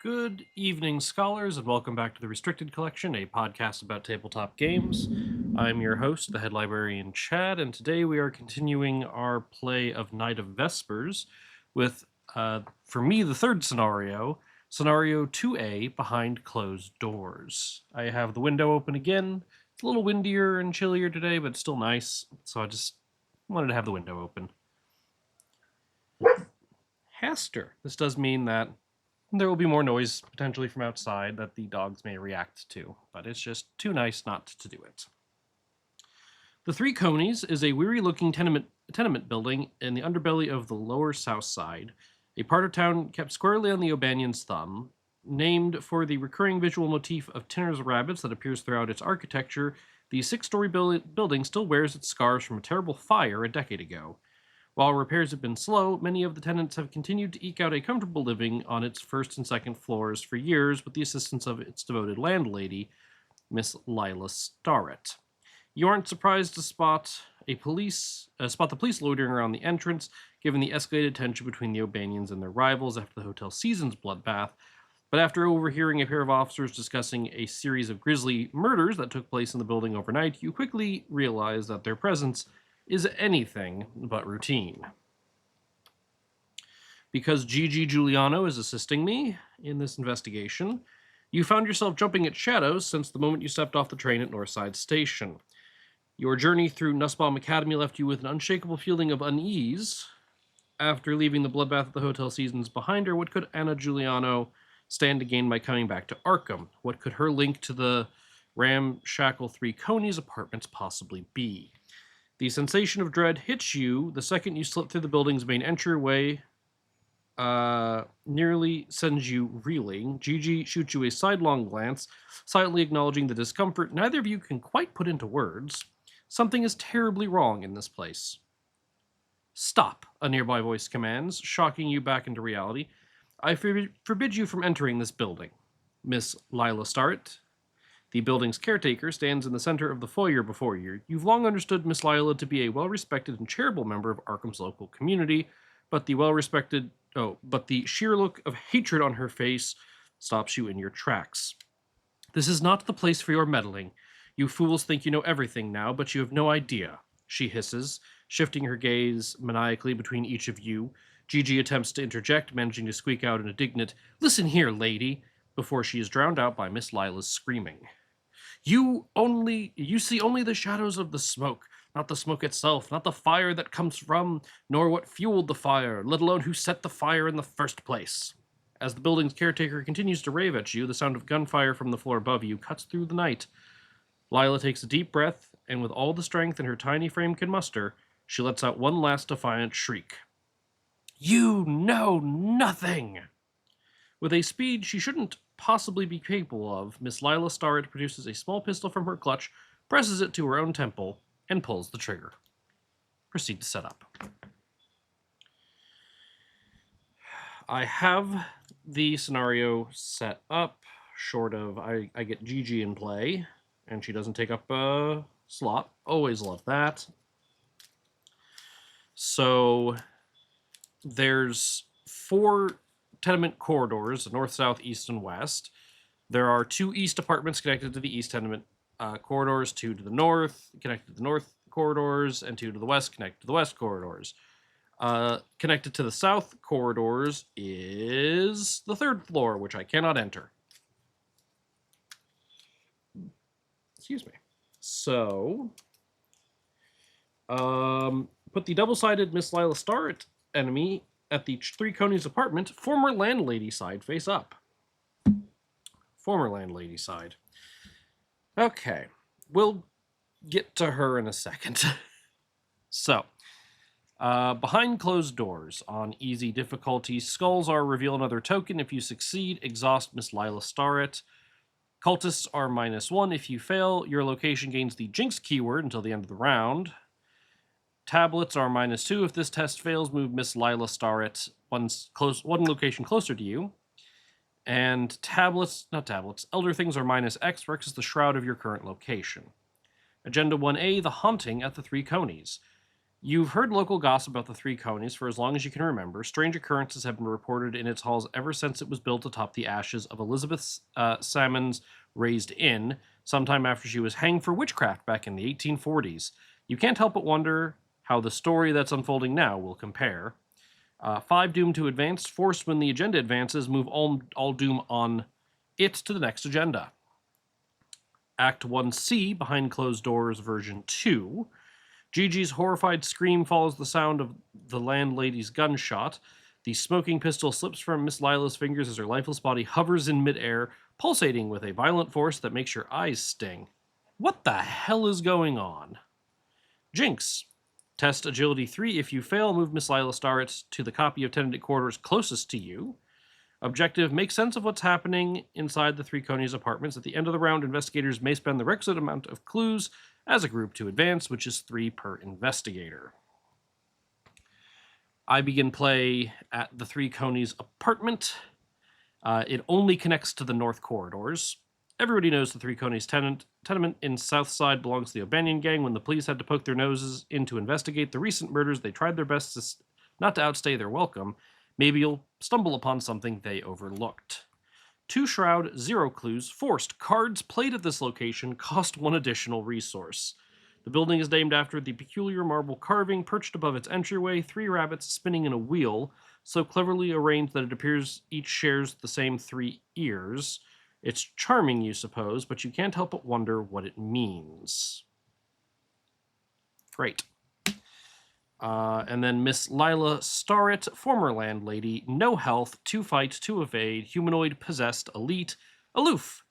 Good evening, scholars, and welcome back to the Restricted Collection, a podcast about tabletop games. I'm your host, the head librarian Chad, and today we are continuing our play of Night of Vespers with, for me, the third scenario, Scenario 2A, Behind Closed Doors. I have the window open again. It's a little windier and chillier today, but it's still nice, so I just wanted to have the window open. Haster. This does mean that there will be more noise potentially from outside that the dogs may react to, but it's just too nice not to do it. The Three Conies is a weary-looking tenement building in the underbelly of the Lower South Side, a part of town kept squarely on the O'Banion's thumb. Named for the recurring visual motif of Tinner's rabbits that appears throughout its architecture, the six-story building still wears its scars from a terrible fire a decade ago. While repairs have been slow, many of the tenants have continued to eke out a comfortable living on its first and second floors for years with the assistance of its devoted landlady, Miss Lila Starrett. You aren't surprised to spot the police loitering around the entrance, given the escalated tension between the O'Banions and their rivals after the Hotel Seasons bloodbath. But after overhearing a pair of officers discussing a series of grisly murders that took place in the building overnight, you quickly realize that their presence is anything but routine. Because Gigi Giuliano is assisting me in this investigation, you found yourself jumping at shadows since the moment you stepped off the train at Northside Station. Your journey through Nussbaum Academy left you with an unshakable feeling of unease. After leaving the bloodbath at the Hotel Seasons behind her, what could Anna Giuliano stand to gain by coming back to Arkham? What could her link to the ramshackle Three Conies apartments possibly be? The sensation of dread hits you the second you slip through the building's main entryway, nearly sends you reeling. Gigi shoots you a sidelong glance, silently acknowledging the discomfort neither of you can quite put into words. Something is terribly wrong in this place. Stop, a nearby voice commands, shocking you back into reality. I forbid you from entering this building. Miss Lila Starrett, the building's caretaker, stands in the center of the foyer before you. You've long understood Miss Lila to be a well-respected and charitable member of Arkham's local community, but the sheer look of hatred on her face stops you in your tracks. This is not the place for your meddling. You fools think you know everything now, but you have no idea, she hisses, shifting her gaze maniacally between each of you. Gigi attempts to interject, managing to squeak out an indignant, "Listen here, lady," before she is drowned out by Miss Lila's screaming. You see only the shadows of the smoke, not the smoke itself, not the fire that comes from, nor what fueled the fire, let alone who set the fire in the first place. As the building's caretaker continues to rave at you, the sound of gunfire from the floor above you cuts through the night. Lila takes a deep breath, and with all the strength in her tiny frame can muster, she lets out one last defiant shriek. You know nothing! With a speed she shouldn't possibly be capable of, Miss Lila Starrett produces a small pistol from her clutch, presses it to her own temple, and pulls the trigger. Proceed to set up. I have the scenario set up, short of I get Gigi in play, and she doesn't take up a slot. Always love that. So there's 4 tenement corridors, north, south, east, and west. There are 2 east apartments connected to the east tenement corridors, 2 to the north, connected to the north corridors, and 2 to the west, connected to the west corridors. Connected to the south corridors is the 3rd floor, which I cannot enter. Excuse me. So, put the double-sided Miss Lila Starrett enemy at the Three Conies apartment, former landlady side, face up. Former landlady side. Okay, we'll get to her in a second. So, behind closed doors, on easy difficulty, skulls are reveal another token. If you succeed, exhaust Miss Lila Starrett. Cultists are -1. If you fail, your location gains the Jinx keyword until the end of the round. Tablets are -2. If this test fails, move Miss Lila Starrett one location closer to you. And Elder Things are -X. X is the shroud of your current location. Agenda 1A, The Haunting at the Three Conies. You've heard local gossip about the Three Conies for as long as you can remember. Strange occurrences have been reported in its halls ever since it was built atop the ashes of Elizabeth Salmon's raised inn, sometime after she was hanged for witchcraft back in the 1840s. You can't help but wonder how the story that's unfolding now will compare. 5 doomed to advance, forced when the agenda advances, move all doom on it to the next agenda. Act 1C, Behind Closed Doors, version 2. Gigi's horrified scream follows the sound of the landlady's gunshot. The smoking pistol slips from Miss Lila's fingers as her lifeless body hovers in midair, pulsating with a violent force that makes your eyes sting. What the hell is going on? Jinx. Test Agility 3. If you fail, move Miss Lila Starrett to the copy of tenanted quarters closest to you. Objective, make sense of what's happening inside the Three Conies apartments. At the end of the round, investigators may spend the requisite amount of clues as a group to advance, which is 3 per investigator. I begin play at the Three Conies apartment. It only connects to the north corridors. Everybody knows the Three Conies tenement in Southside belongs to the O'Banion gang. When the police had to poke their noses in to investigate the recent murders, they tried their best not to outstay their welcome. Maybe you'll stumble upon something they overlooked. 2 shroud, 0 clues, forced. Cards played at this location cost 1 additional resource. The building is named after the peculiar marble carving perched above its entryway, 3 rabbits spinning in a wheel, so cleverly arranged that it appears each shares the same 3 ears. It's charming, you suppose, but you can't help but wonder what it means. Great. And then Miss Lila Starrett, former landlady, no health, 2 fight, 2 evade, humanoid, possessed, elite, aloof.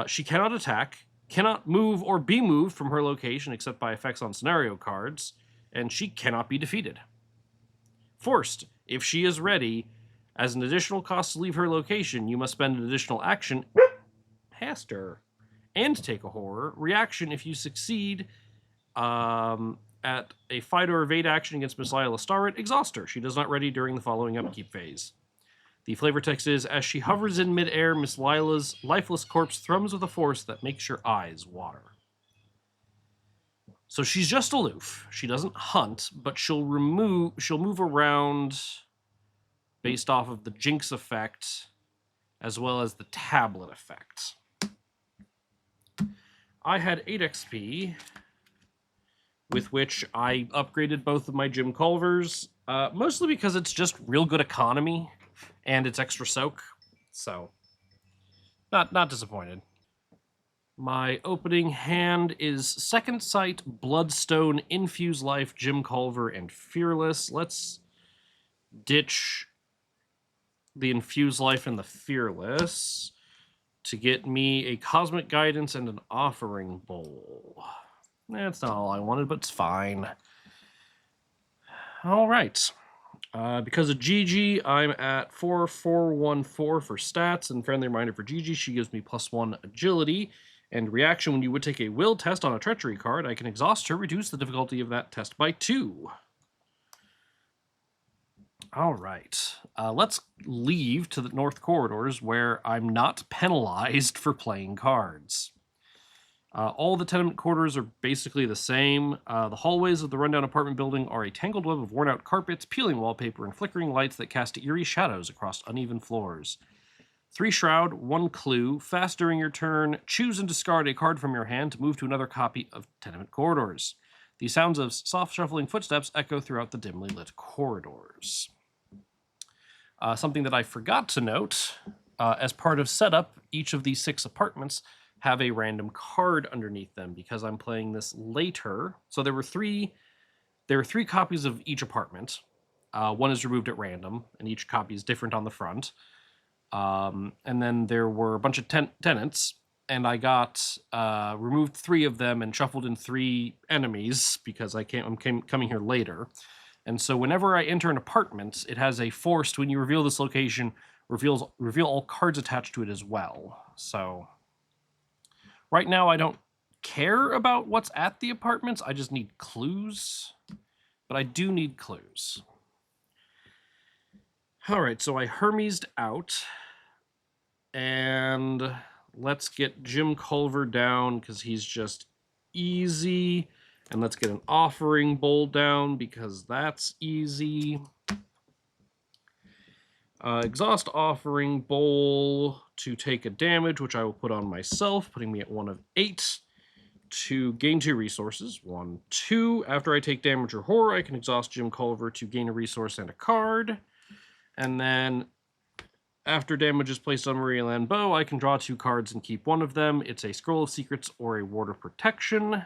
She cannot attack, cannot move or be moved from her location except by effects on scenario cards, and she cannot be defeated. Forced, if she is ready, as an additional cost to leave her location, you must spend an additional action past her and take a horror. Reaction, if you succeed at a fight or evade action against Miss Lila Starrett, exhaust her. She does not ready during the following upkeep phase. The flavor text is, as she hovers in midair, Miss Lila's lifeless corpse thrums with a force that makes your eyes water. So she's just aloof. She doesn't hunt, but she'll move around based off of the Jinx effect as well as the tablet effect. I had 8 XP, with which I upgraded both of my Jim Culvers, mostly because it's just real good economy and it's extra soak, so not disappointed. My opening hand is Second Sight, Bloodstone, Infuse Life, Jim Culver, and Fearless. Let's ditch the Infuse Life and the Fearless to get me a Cosmic Guidance and an Offering Bowl. That's not all I wanted, but it's fine. All right. Because of Gigi, I'm at 4414 for stats, and friendly reminder for Gigi, she gives me +1 agility. And reaction, when you would take a will test on a treachery card, I can exhaust her, reduce the difficulty of that test by 2. All right. Let's leave to the north corridors where I'm not penalized for playing cards. All the tenement quarters are basically the same. The hallways of the rundown apartment building are a tangled web of worn-out carpets, peeling wallpaper, and flickering lights that cast eerie shadows across uneven floors. 3 shroud, 1 clue. Fast during your turn, choose and discard a card from your hand to move to another copy of tenement corridors. The sounds of soft shuffling footsteps echo throughout the dimly lit corridors. Something that I forgot to note, as part of setup, each of these 6 apartments have a random card underneath them because I'm playing this later. So there were 3 copies of each apartment. One is removed at random, and each copy is different on the front. And then there were a bunch of tenants, and I got removed 3 of them and shuffled in 3 enemies because I'm coming here later. And so whenever I enter an apartment, it has a forced, when you reveal this location, reveal all cards attached to it as well. So right now I don't care about what's at the apartments, I just need clues. But I do need clues. Alright, so I Hermes'd out. And let's get Jim Culver down, because he's just easy. And let's get an offering bowl down because that's easy. Exhaust offering bowl to take a damage, which I will put on myself, putting me at 1 of 8. To gain 2 resources. 1, 2. After I take damage or horror, I can exhaust Jim Culver to gain a resource and a card. And then after damage is placed on Maria Lambeau, I can draw 2 cards and keep 1 of them. It's a Scroll of Secrets or a Ward of Protection.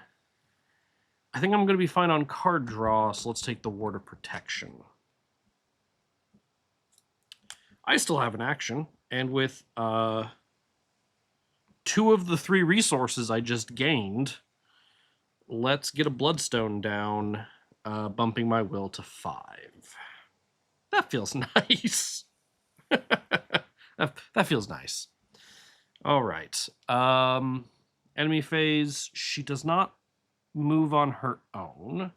I think I'm going to be fine on card draw, so let's take the Ward of Protection. I still have an action, and with 2 of the 3 resources I just gained, let's get a Bloodstone down, bumping my will to 5. That feels nice. that feels nice. All right. Enemy phase. She does not move on her own.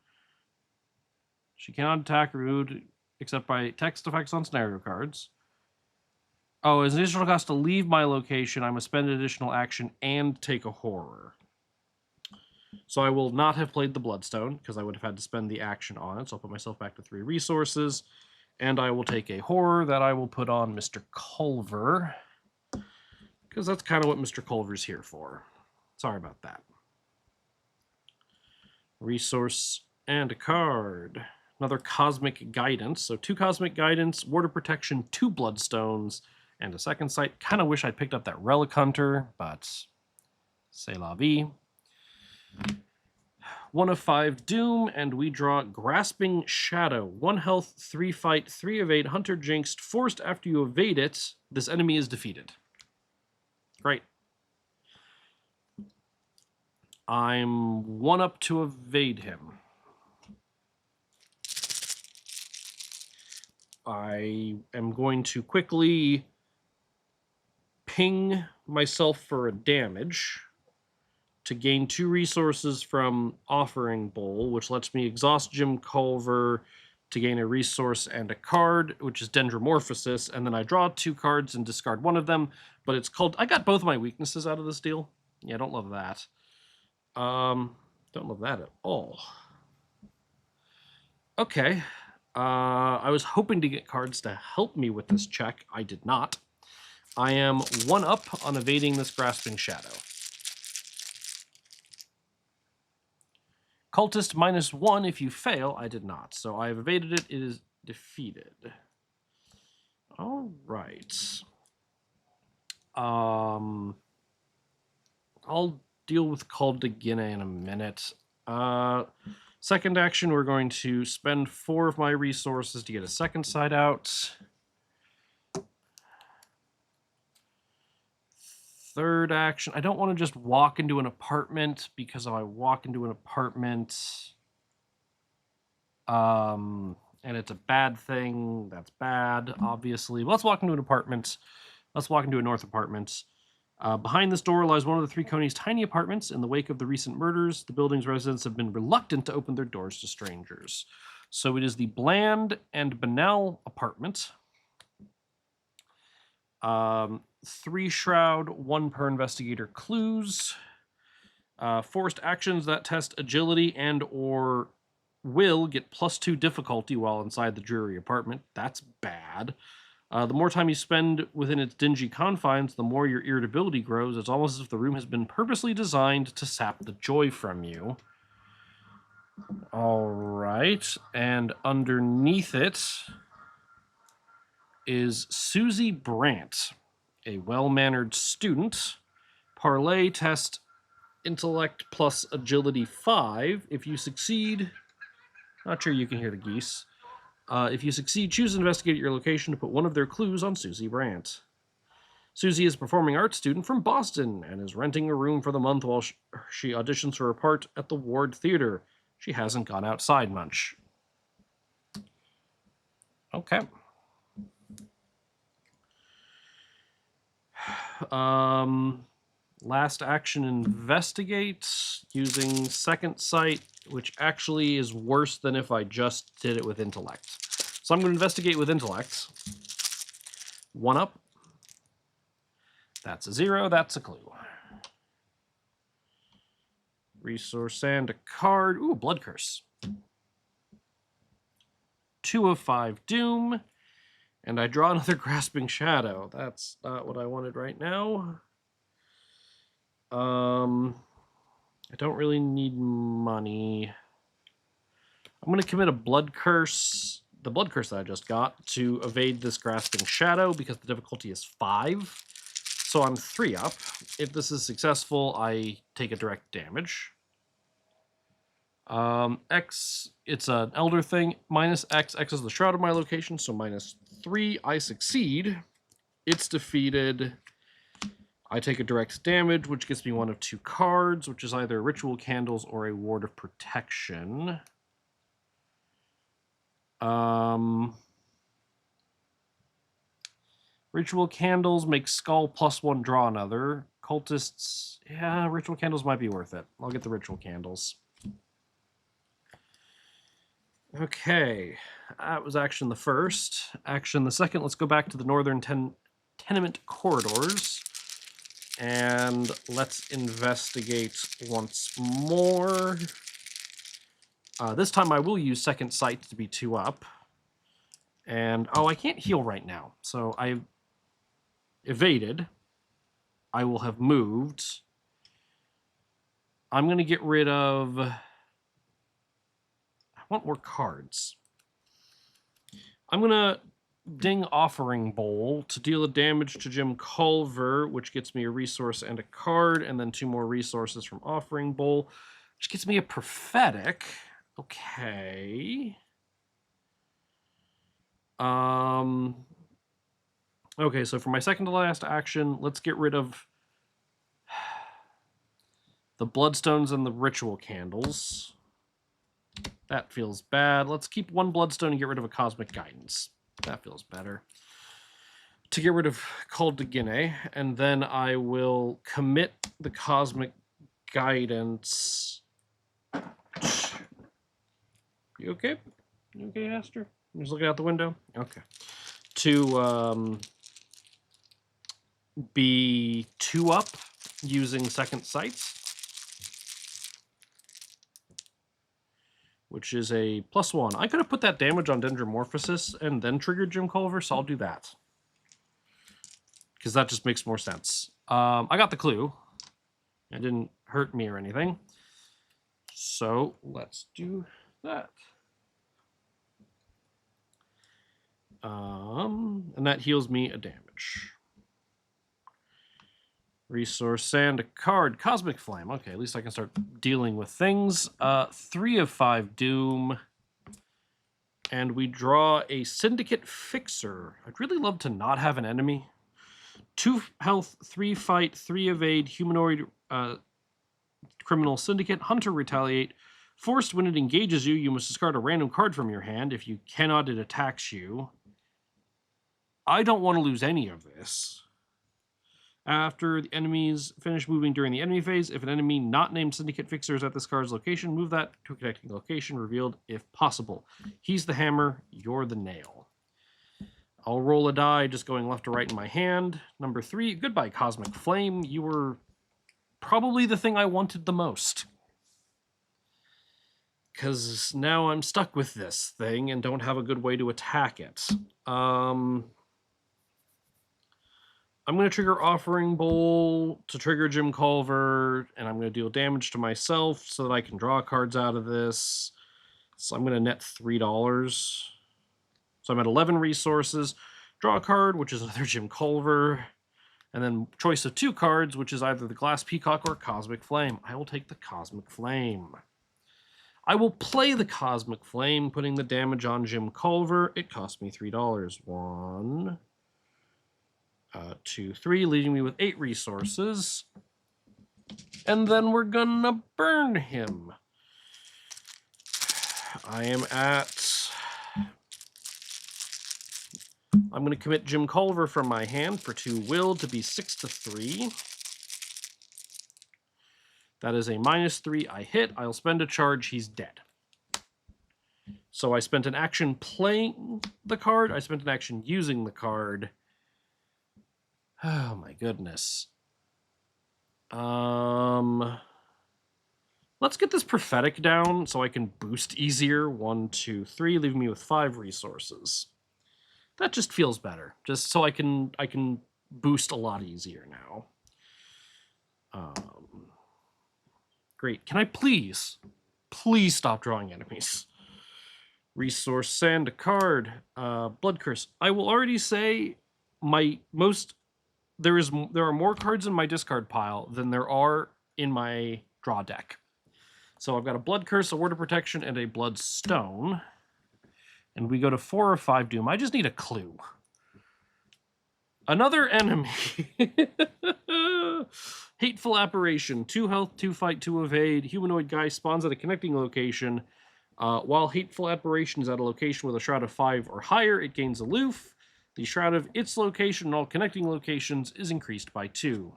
She cannot attack or move except by text effects on scenario cards. Oh, as an additional cost to leave my location, I must spend an additional action and take a horror. So I will not have played the Bloodstone, because I would have had to spend the action on it. So I'll put myself back to 3 resources. And I will take a horror that I will put on Mr. Culver, because that's kind of what Mr. Culver's here for. Sorry about that. Resource and a card. Another Cosmic Guidance. So 2 Cosmic Guidance, Ward of Protection, 2 Bloodstones, and a second sight. Kind of wish I'd picked up that Relic Hunter, but c'est la vie. 1 of 5 Doom, and we draw Grasping Shadow. 1 health, 3 fight, 3 of 8, Hunter Jinxed. Forced after you evade it, this enemy is defeated. Great. I'm 1 up to evade him. I am going to quickly ping myself for a damage to gain 2 resources from Offering Bowl, which lets me exhaust Jim Culver to gain a resource and a card, which is Dendromorphosis, and then I draw 2 cards and discard 1 of them, but it's called... I got both my weaknesses out of this deal. Yeah, I don't love that. Don't love that at all. Okay. I was hoping to get cards to help me with this check. I did not. I am 1 up on evading this Grasping Shadow. Cultist -1 if you fail. I did not. So I have evaded it. It is defeated. All right. I'll deal with Call to Guinea in a minute. Second action, we're going to spend 4 of my resources to get a second sight out. Third action, I don't want to just walk into an apartment, because if I walk into an apartment, and it's a bad thing, that's bad, obviously. Let's walk into an apartment. Let's walk into a north apartment. Behind this door lies one of the 3 Coney's tiny apartments. In the wake of the recent murders, the building's residents have been reluctant to open their doors to strangers. So it is the Bland and Bennell apartment. 3 Shroud, 1 per investigator clues. Forced actions that test agility and or will get +2 difficulty while inside the dreary apartment. That's bad. The more time you spend within its dingy confines, the more your irritability grows. It's almost as if the room has been purposely designed to sap the joy from you. All right. And underneath it is Susie Brandt, a well-mannered student. Parlay test intellect plus agility 5. If you succeed, not sure you can hear the geese. If you succeed, choose and investigate your location to put 1 of their clues on Susie Brandt. Susie is a performing arts student from Boston and is renting a room for the month while she auditions for a part at the Ward Theater. She hasn't gone outside much. Okay. Last action, investigate, using second sight, which actually is worse than if I just did it with intellect. So I'm going to investigate with intellect. 1 up. That's a 0. That's a clue. Resource and a card. Ooh, Blood Curse. 2 of 5 Doom. And I draw another Grasping Shadow. That's not what I wanted right now. I don't really need money. I'm going to commit a Blood Curse, the Blood Curse that I just got, to evade this Grasping Shadow because the difficulty is 5. So I'm 3 up. If this is successful, I take a direct damage. X, it's an Elder thing. Minus X. X is the Shroud of my location, so -3. I succeed. It's defeated. I take a direct damage, which gets me 1 of 2 cards, which is either Ritual Candles or a Ward of Protection. Ritual Candles make Skull +1, draw another. Cultists, yeah, Ritual Candles might be worth it. I'll get the Ritual Candles. Okay, that was action the first. Action the second, let's go back to the northern tenement corridors. And let's investigate once more. This time I will use Second Sight to be 2 up. And, oh, I can't heal right now. So I evaded. I will have moved. I'm going to get rid of... I want more cards. I'm going to ding Offering Bowl to deal a damage to Jim Culver, which gets me a resource and a card, and then 2 more resources from Offering Bowl, which gets me a Prophetic. Okay. Okay, so for my second to last action, let's get rid of the Bloodstones and the Ritual Candles. That feels bad. Let's keep 1 Bloodstone and get rid of a Cosmic Guidance. That feels better. To get rid of Call to Guinea, and then I will commit the Cosmic Guidance. You okay? You okay, Aster? I'm just looking out the window? Okay. To be 2 up using Second Sight, which is a +1. I could have put that damage on Dendromorphosis and then triggered Jim Culver, so I'll do that. Because that just makes more sense. I got the clue. It didn't hurt me or anything. So let's do that. And that heals me a damage. Resource and a card. Cosmic Flame. Okay, at least I can start dealing with things. 3 of 5 Doom. And we draw a Syndicate Fixer. I'd really love to not have an enemy. 2 health, 3 fight, 3 evade, humanoid, criminal syndicate, hunter retaliate. Forced, when it engages you, you must discard a random card from your hand. If you cannot, it attacks you. I don't want to lose any of this. After the enemies finish moving during the enemy phase, if an enemy not named Syndicate Fixer is at this card's location, move that to a connecting location revealed if possible. He's the hammer, you're the nail. I'll roll a die just going left to right in my hand. Number 3, goodbye Cosmic Flame. You were probably the thing I wanted the most. Because now I'm stuck with this thing and don't have a good way to attack it. I'm going to trigger Offering Bowl to trigger Jim Culver, and I'm going to deal damage to myself so that I can draw cards out of this. So I'm going to net $3. So I'm at 11 resources. Draw a card, which is another Jim Culver. And then choice of 2 cards, which is either the Glass Peacock or Cosmic Flame. I will take the Cosmic Flame. I will play the Cosmic Flame, putting the damage on Jim Culver. It cost me $3. 1, 2, 3, leaving me with 8 resources. And then we're gonna burn him. I'm going to commit Jim Culver from my hand for 2 will to be 6 to 3. That is a -3. I hit. I'll spend a charge. He's dead. So I spent an action playing the card. I spent an action using the card. Oh my goodness. Let's get this prophetic down so I can boost easier. 1, 2, 3, leaving me with 5 resources. That just feels better. Just so I can boost a lot easier now. Great. Can I please stop drawing enemies? Resource sand, a card, blood curse. I will already say there are more cards in my discard pile than there are in my draw deck. So I've got a blood curse, a word of protection, and a bloodstone. And we go to 4 or 5 doom. I just need a clue. Another enemy. Hateful apparition. 2 health, 2 fight, 2 evade. Humanoid guy spawns at a connecting location. While hateful apparition is at a location with a shroud of 5 or higher, it gains aloof. The shroud of its location and all connecting locations is increased by 2.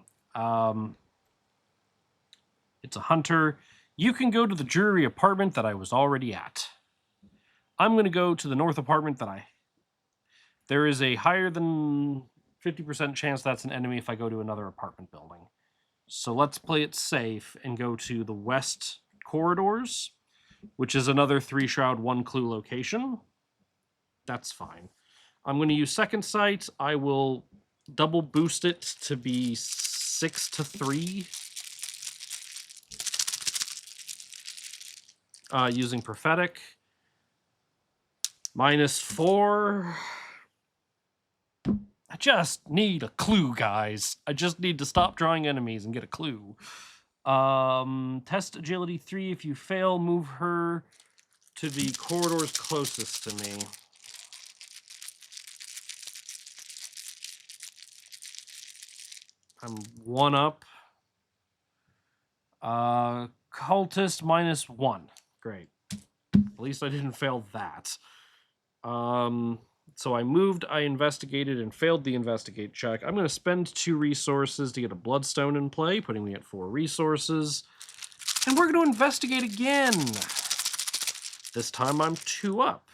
It's a hunter. You can go to the jury apartment that I was already at. I'm going to go to the north apartment there is a higher than 50% chance that's an enemy if I go to another apartment building. So let's play it safe and go to the west corridors, which is another 3 shroud, 1 clue location. That's fine. I'm going to use second sight. I will double boost it to be 6 to 3. Using prophetic. -4. I just need a clue, guys. I just need to stop drawing enemies and get a clue. Test agility 3. If you fail, move her to the corridors closest to me. I'm 1 up. Cultist -1. Great. At least I didn't fail that. So I moved, I investigated, and failed the investigate check. I'm going to spend 2 resources to get a bloodstone in play, putting me at 4 resources. And we're going to investigate again. This time I'm 2 up.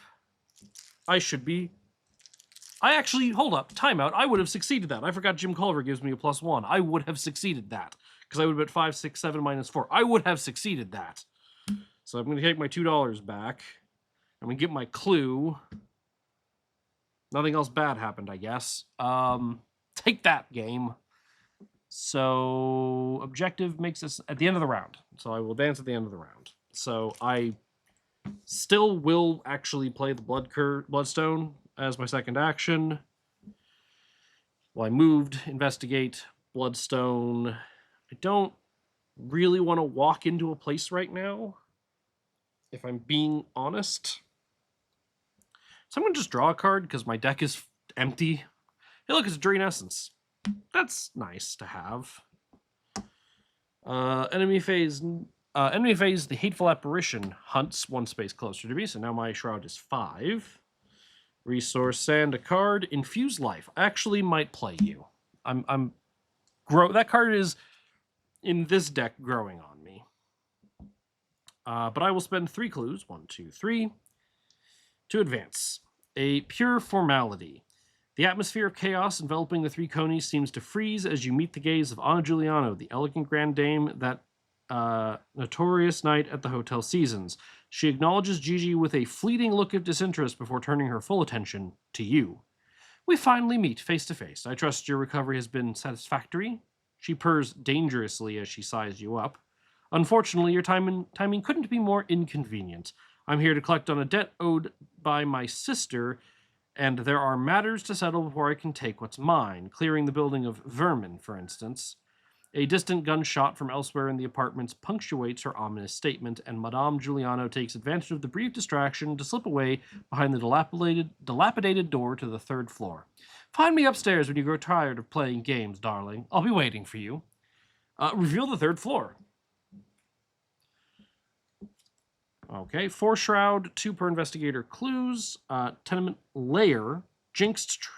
Hold up, timeout. I would have succeeded that. I forgot Jim Culver gives me a +1. I would have succeeded that, because I would have been 5, 6, 7, -4. I would have succeeded that. So I'm going to take my $2 back. I'm going to get my clue. Nothing else bad happened, I guess. Take that, game. So objective makes us at the end of the round. So I will dance at the end of the round. So I still will actually play the Bloodstone as my second action. Well, I moved, investigate, Bloodstone. I don't really want to walk into a place right now, if I'm being honest. So I'm going to just draw a card because my deck is empty. Hey, look, it's Drain Essence. That's nice to have. Enemy phase, the Hateful Apparition hunts 1 space closer to me, so now my shroud is 5. Resource sand, a card. Infuse life. I actually might play you. That card is, in this deck, growing on me. But I will spend 3 clues, 1, 2, 3, to advance. A pure formality. The atmosphere of chaos enveloping the 3 conies seems to freeze as you meet the gaze of Anna Giuliano, the elegant grand dame that notorious night at the Hotel Seasons. She acknowledges Gigi with a fleeting look of disinterest before turning her full attention to you. We finally meet face to face. I trust your recovery has been satisfactory. She purrs dangerously as she sighs you up. Unfortunately, your timing couldn't be more inconvenient. I'm here to collect on a debt owed by my sister, and there are matters to settle before I can take what's mine, clearing the building of vermin, for instance. A distant gunshot from elsewhere in the apartments punctuates her ominous statement, and Madame Giuliano takes advantage of the brief distraction to slip away behind the dilapidated door to the 3rd floor. Find me upstairs when you grow tired of playing games, darling. I'll be waiting for you. Reveal the 3rd floor. Okay, 4 shroud, 2 per investigator clues, tenement layer, jinxed,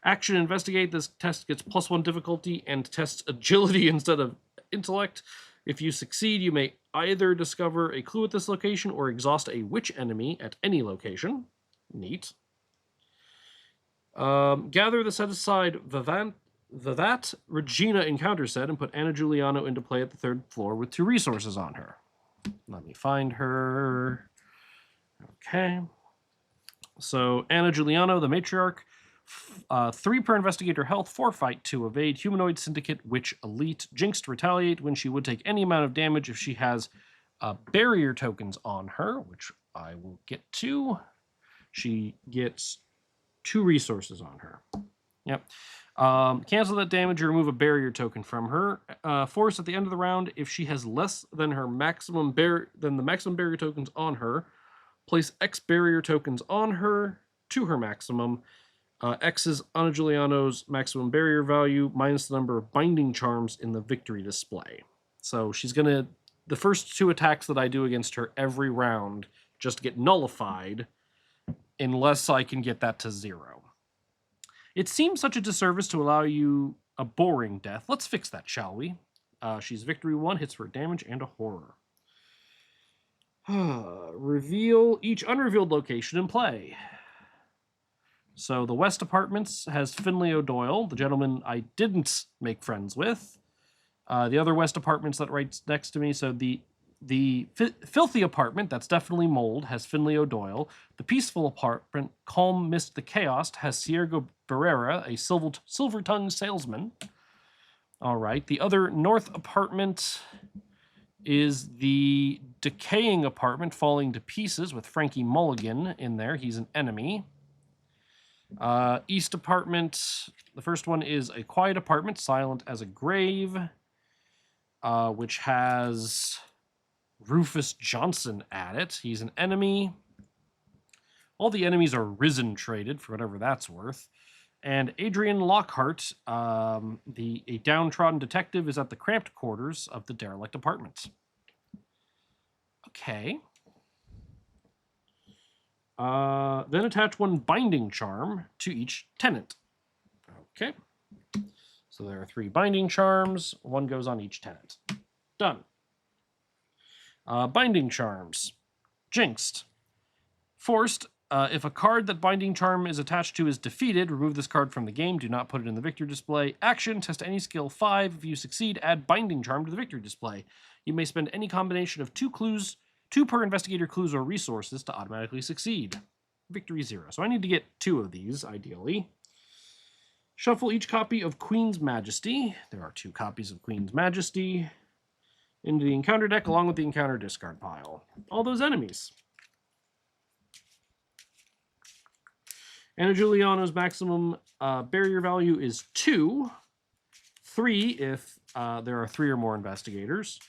action investigate. This test gets +1 difficulty and tests agility instead of intellect. If you succeed, you may either discover a clue at this location or exhaust a witch enemy at any location. Neat. Gather the set aside that Regina encounter set and put Anna Giuliano into play at the 3rd floor with 2 resources on her. Let me find her. Okay. So Anna Giuliano, the matriarch, 3 per investigator health, 4 fight, 2 evade, humanoid syndicate, witch elite, jinxed retaliate when she would take any amount of damage if she has barrier tokens on her, which I will get to. She gets 2 resources on her. Yep. Cancel that damage or remove a barrier token from her. Force at the end of the round, if she has less than her maximum the maximum barrier tokens on her, place X barrier tokens on her to her maximum. X is Ana Giuliano's maximum barrier value minus the number of binding charms in the victory display. So she's gonna, the first 2 attacks that I do against her every round just get nullified unless I can get that to 0. It seems such a disservice to allow you a boring death. Let's fix that, shall we? She's victory 1, hits for damage and a horror. Reveal each unrevealed location in play. So the West Apartments has Finley O'Doyle, the gentleman I didn't make friends with. The other West Apartments that right next to me, so the Filthy Apartment, that's definitely Mold, has Finley O'Doyle. The Peaceful Apartment, Calm Mist the Chaos, has Ciergo Barrera, a silver-tongued salesman. All right, the other North Apartment is the Decaying Apartment, Falling to Pieces, with Frankie Mulligan in there. He's an enemy. East Apartment, the first one is a Quiet Apartment, Silent as a Grave, which has Rufus Johnson at it. He's an enemy. All the enemies are Risen traded, for whatever that's worth. And Adrian Lockhart, a downtrodden detective, is at the cramped quarters of the derelict apartment. Okay. Then attach 1 binding charm to each tenant. Okay. So there are 3 binding charms. 1 goes on each tenant. Done. Binding charms. Jinxed. Forced. If a card that binding charm is attached to is defeated, remove this card from the game. Do not put it in the victory display. Action. Test any skill 5. If you succeed, add binding charm to the victory display. You may spend any combination of 2 clues, 2 per investigator clues or resources to automatically succeed. Victory 0. So I need to get 2 of these, ideally. Shuffle each copy of Queen's Majesty. There are 2 copies of Queen's Majesty into the encounter deck along with the encounter discard pile. All those enemies. Anna Giuliano's maximum barrier value is 2. 3 if there are 3 or more investigators.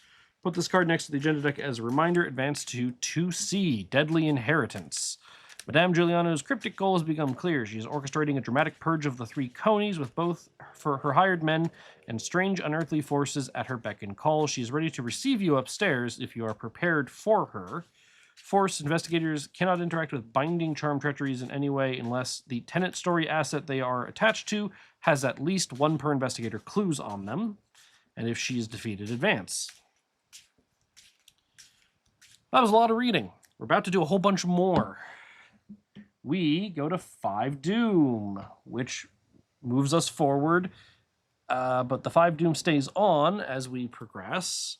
Put this card next to the agenda deck as a reminder. Advance to 2C, Deadly Inheritance. Madame Giuliano's cryptic goal has become clear. She is orchestrating a dramatic purge of the 3 conies with both for her hired men and strange unearthly forces at her beck and call. She is ready to receive you upstairs if you are prepared for her. Force investigators cannot interact with binding charm treacheries in any way unless the tenant story asset they are attached to has at least 1 per investigator clues on them. And if she is defeated, advance. That was a lot of reading. We're about to do a whole bunch more. We go to 5 Doom, which moves us forward, but the 5 Doom stays on as we progress.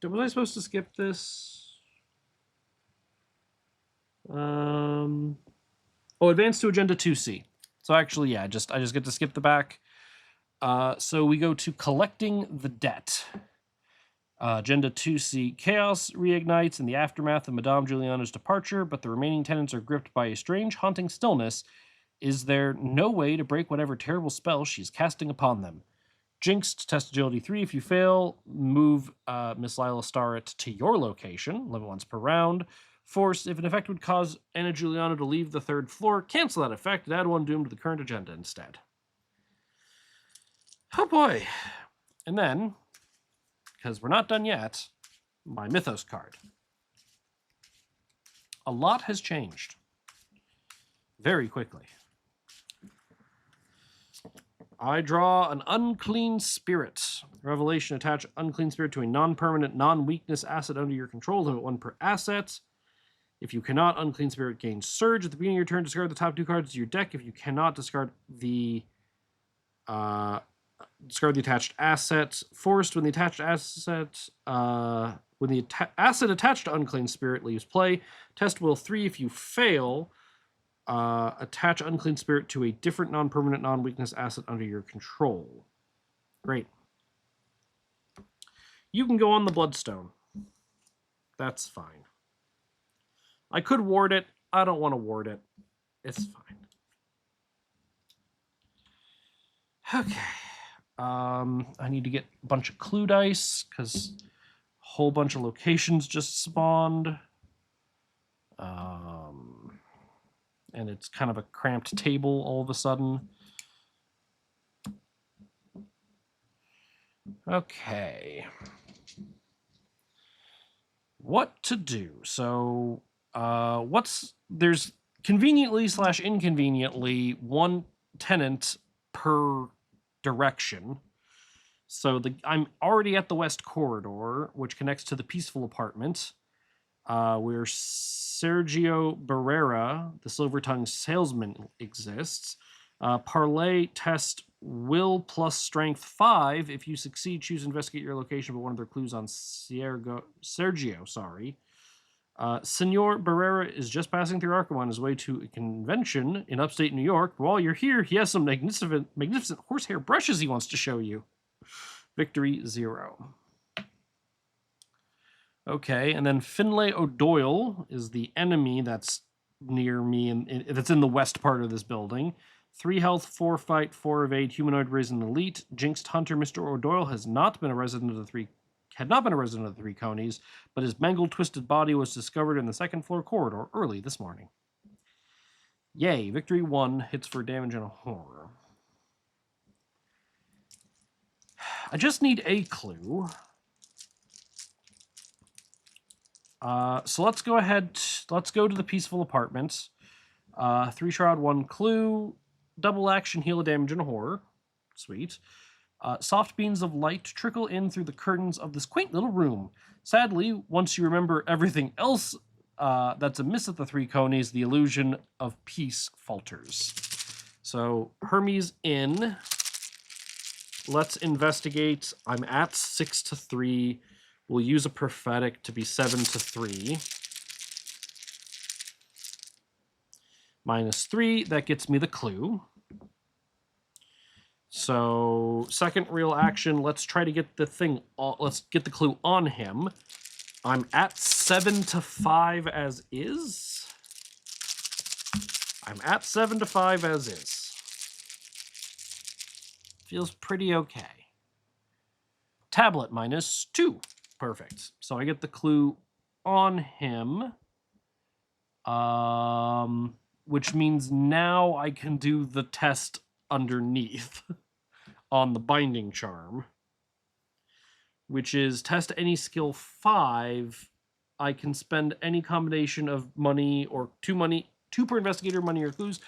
Was I supposed to skip this? Oh, advance to Agenda 2C. So actually, yeah, I just get to skip the back. So we go to Collecting the Debt. Agenda 2C. Chaos reignites in the aftermath of Madame Giuliano's departure, but the remaining tenants are gripped by a strange, haunting stillness. Is there no way to break whatever terrible spell she's casting upon them? Jinxed, test agility 3. If you fail, move Miss Lila Starrett to your location. Live it once per round. Force, if an effect would cause Anna Giuliano to leave the 3rd floor, cancel that effect and add 1 Doom to the current agenda instead. Oh boy. And then, because we're not done yet, my Mythos card. A lot has changed. Very quickly. I draw an Unclean Spirit. Revelation, attach Unclean Spirit to a non-permanent, non-weakness asset under your control. Limit 1 per asset. If you cannot, Unclean Spirit gains Surge. At the beginning of your turn, discard the top 2 cards of your deck. If you cannot, discard the discard the attached asset. Forced when the attached asset, when the asset attached to Unclean Spirit leaves play. Test will 3 if you fail. Attach Unclean Spirit to a different non-permanent, non-weakness asset under your control. Great. You can go on the Bloodstone. That's fine. I could ward it. I don't want to ward it. It's fine. Okay. I need to get a bunch of clue dice because a whole bunch of locations just spawned. And it's kind of a cramped table all of a sudden. Okay. What to do? So, there's conveniently / inconveniently one tenant per direction. So I'm already at the west corridor, which connects to the peaceful apartment, where Sergio Barrera, the Silver-Tongued salesman, exists. Parlay test will plus strength 5. If you succeed, choose investigate your location, but one of their clues on Sergio. Senor Barrera is just passing through Arkham on his way to a convention in upstate New York. While you're here, he has some magnificent horsehair brushes he wants to show you. Victory 0. Okay, and then Finlay O'Doyle is the enemy that's near me, and that's in the west part of this building. 3 health, 4 fight, 4 evade, humanoid risen elite. Jinxed Hunter, Mr. O'Doyle had not been a resident of the three conies, but his mangled, twisted body was discovered in the second floor corridor early this morning. Yay, victory 1, hits for damage and a horror. I just need a clue. So let's go ahead, let's go to the peaceful apartment. 3 shroud, 1 clue, double action, heal a damage and a horror. Sweet. Soft beams of light trickle in through the curtains of this quaint little room. Sadly, once you remember everything else that's amiss at the Three Conies, the illusion of peace falters. So, Hermes in. Let's investigate. I'm at 6-3. We'll use a prophetic to be 7-3. -3, that gets me the clue. So, second real action, let's try to get the thing, let's get the clue on him. I'm at 7-5 as is. I'm at 7-5 as is. Feels pretty okay. Tablet -2. Perfect. So I get the clue on him. Which means now I can do the test underneath on the binding charm, which is test any skill 5. I can spend any combination of money or 2 per investigator, money or clues.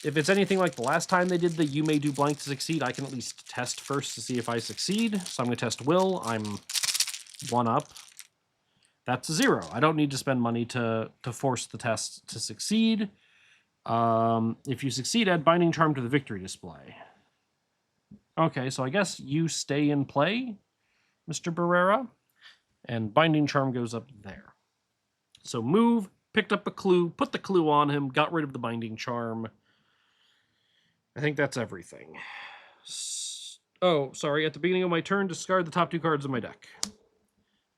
If it's anything like the last time they did the you may do blank to succeed, I can at least test first to see if I succeed. So I'm going to test will. I'm 1 up. That's a 0. I don't need to spend money to force the test to succeed. If you succeed, add binding charm to the victory display. Okay, so I guess you stay in play, Mr. Barrera, and binding charm goes up there. So move, picked up a clue, put the clue on him, got rid of the binding charm. I think that's everything. Oh, sorry, at the beginning of my turn, discard the top 2 cards of my deck.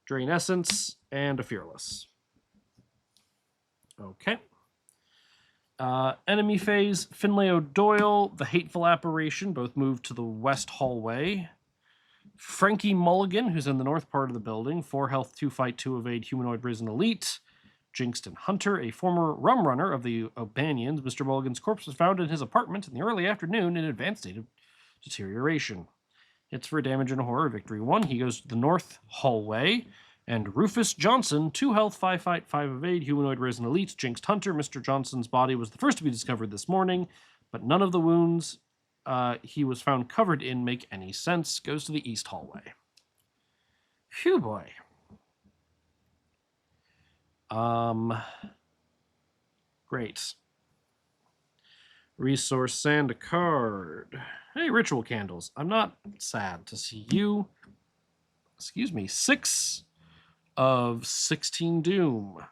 Drain Essence and a Fearless. Okay. Enemy phase, Finlay O'Doyle, the Hateful Apparition, both moved to the west hallway. Frankie Mulligan, who's in the north part of the building, 4 health, 2 fight, 2 evade, humanoid risen elite. Jinxed and Hunter, a former rum runner of the O'Banions. Mr. Mulligan's corpse was found in his apartment in the early afternoon in an advanced state of deterioration. Hits for damage and a horror, victory 1. He goes to the north hallway. And Rufus Johnson, 2 health, 5 fight, 5 evade, humanoid risen elite, Jinxed Hunter. Mr. Johnson's body was the first to be discovered this morning, but none of the wounds he was found covered in make any sense. Goes to the east hallway. Phew, boy. Great. Resource and a card. Hey, ritual candles. I'm not sad to see you. Excuse me. 6 of 16 doom.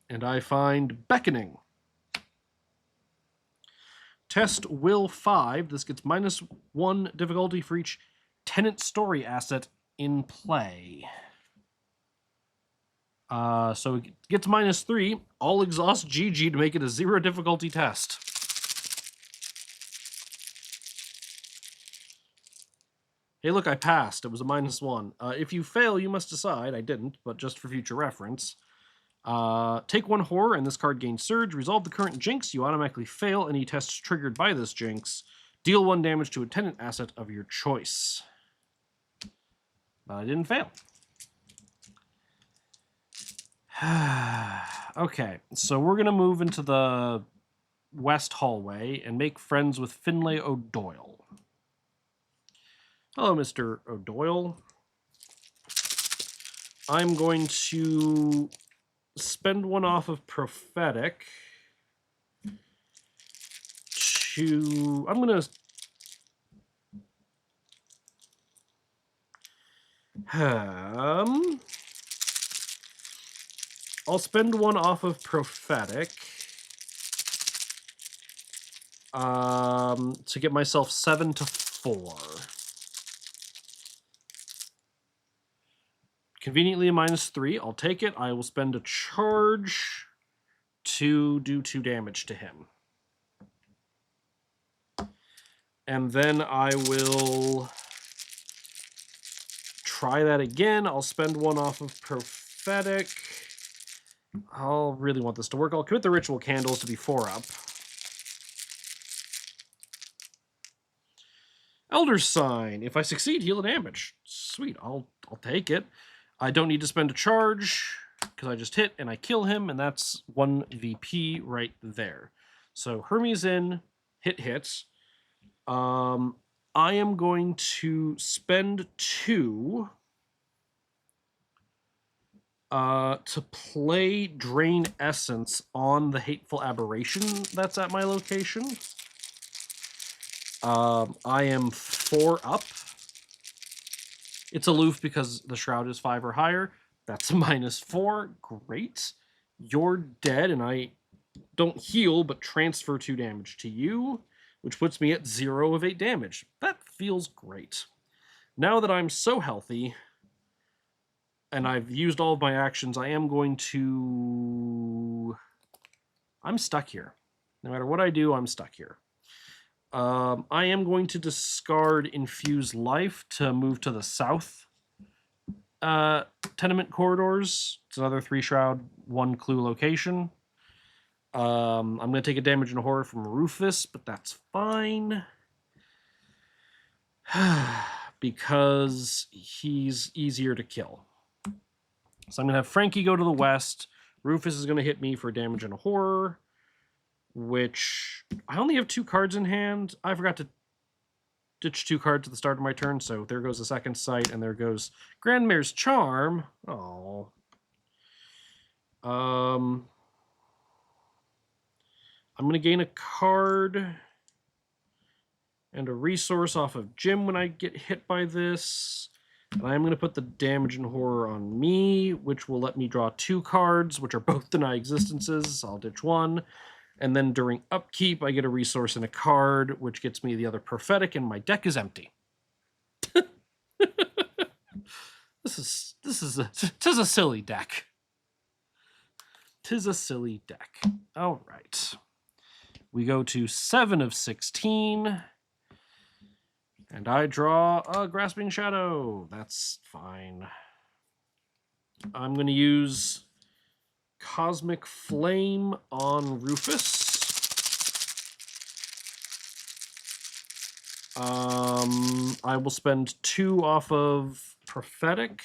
And I find beckoning. Test will 5. This gets -1 difficulty for each tenant story asset in play. So it gets -3. I'll exhaust GG to make it a 0 difficulty test. Hey, look, I passed. It was a -1. If you fail, you must decide. I didn't, but just for future reference. Take 1 horror, and this card gains surge. Resolve the current jinx. You automatically fail any tests triggered by this jinx. Deal 1 damage to a tenant asset of your choice. But I didn't fail. Okay, so we're going to move into the west hallway and make friends with Finlay O'Doyle. Hello, Mr. O'Doyle. I'm going to spend 1 off of Prophetic to... I'm going to... I'll spend 1 off of Prophetic to get myself 7 to 4. Conveniently a -3. I'll take it. I will spend a charge to do 2 damage to him. And then I will try that again. I'll spend 1 off of Prophetic. I'll really want this to work. I'll commit the ritual candles to be 4 up. Elder's Sign. If I succeed, heal the damage. Sweet. I'll take it. I don't need to spend a charge because I just hit and I kill him, and that's 1 VP right there. So Hermes in, hit. I am going to spend 2 to play Drain Essence on the Hateful Aberration that's at my location. I am 4 up. It's aloof because the Shroud is 5 or higher. That's a -4. Great. You're dead, and I don't heal, but transfer 2 damage to you, which puts me at 0 of 8 damage. That feels great. Now that I'm so healthy, and I've used all of my actions, I am going to... I'm stuck here. No matter what I do, I'm stuck here. I am going to discard Infuse Life to move to the south tenement corridors. It's another 3 Shroud, 1 Clue location. I'm going to take a damage and horror from Rufus, but that's fine. Because he's easier to kill. So I'm going to have Frankie go to the west. Rufus is going to hit me for damage and horror, which I only have 2 cards in hand. I forgot to ditch 2 cards at the start of my turn, so there goes the second sight, and there goes Grandmare's Charm. Oh. I'm going to gain a card and a resource off of Jim when I get hit by this. And I'm going to put the damage and horror on me, which will let me draw 2 cards, which are both deny existences. I'll ditch 1. And then during upkeep, I get a resource and a card, which gets me the other prophetic, and my deck is empty. Tis a silly deck. Tis a silly deck. All right. We go to 7 of 16. And I draw a Grasping Shadow. That's fine. I'm going to use Cosmic Flame on Rufus. I will spend 2 off of Prophetic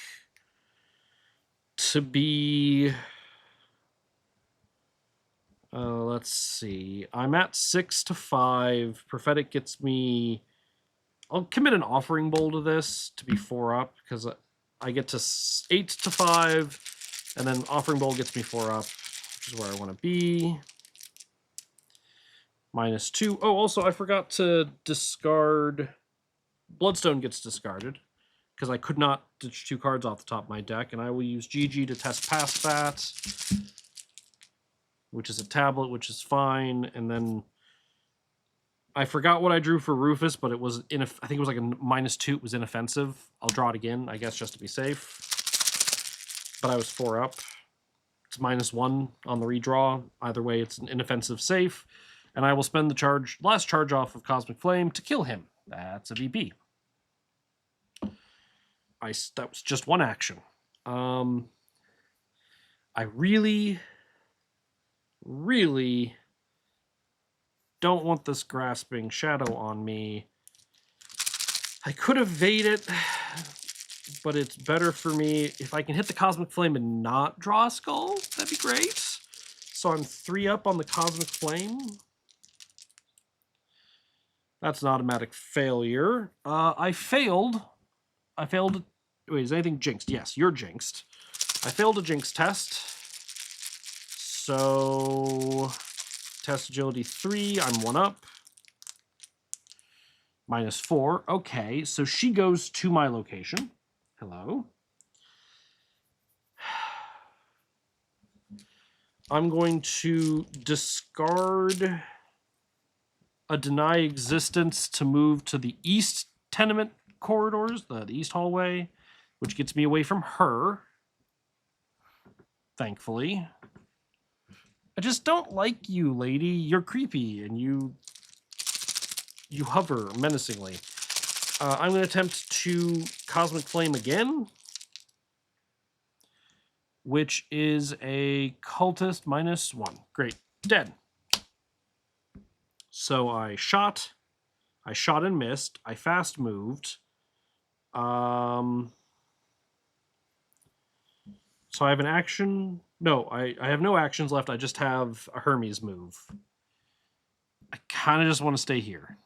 to be... let's see. I'm at 6 to 5. Prophetic gets me... I'll commit an Offering Bowl to this to be 4 up, because I get to 8 to 5, and then Offering Bowl gets me 4 up, which is where I want to be. -2. Oh, also, I forgot to discard... Bloodstone gets discarded, because I could not ditch 2 cards off the top of my deck, and I will use GG to test past that, which is a tablet, which is fine, and then... I forgot what I drew for Rufus, but it was I think it was like a -2. It was inoffensive. I'll draw it again, I guess, just to be safe. But I was 4 up. It's -1 on the redraw. Either way, it's an inoffensive safe. And I will spend the last charge off of Cosmic Flame to kill him. That's a VP. That was just 1 action. I really don't want this Grasping Shadow on me. I could evade it, but it's better for me if I can hit the Cosmic Flame and not draw a skull. That'd be great. So I'm 3 up on the Cosmic Flame. That's an automatic failure. I failed. Wait, is anything jinxed? Yes, you're jinxed. I failed a jinx test. So... Test agility 3, I'm 1 up. -4, okay, so she goes to my location. Hello. I'm going to discard a Deny Existence to move to the east tenement corridors, the east hallway, which gets me away from her, thankfully. I just don't like you, lady. You're creepy, and you hover menacingly. I'm going to attempt to Cosmic Flame again, which is a Cultist -1. Great. Dead. So I shot and missed. I fast moved. So I have an action... No, I have no actions left. I just have a Hermes move. I kind of just want to stay here.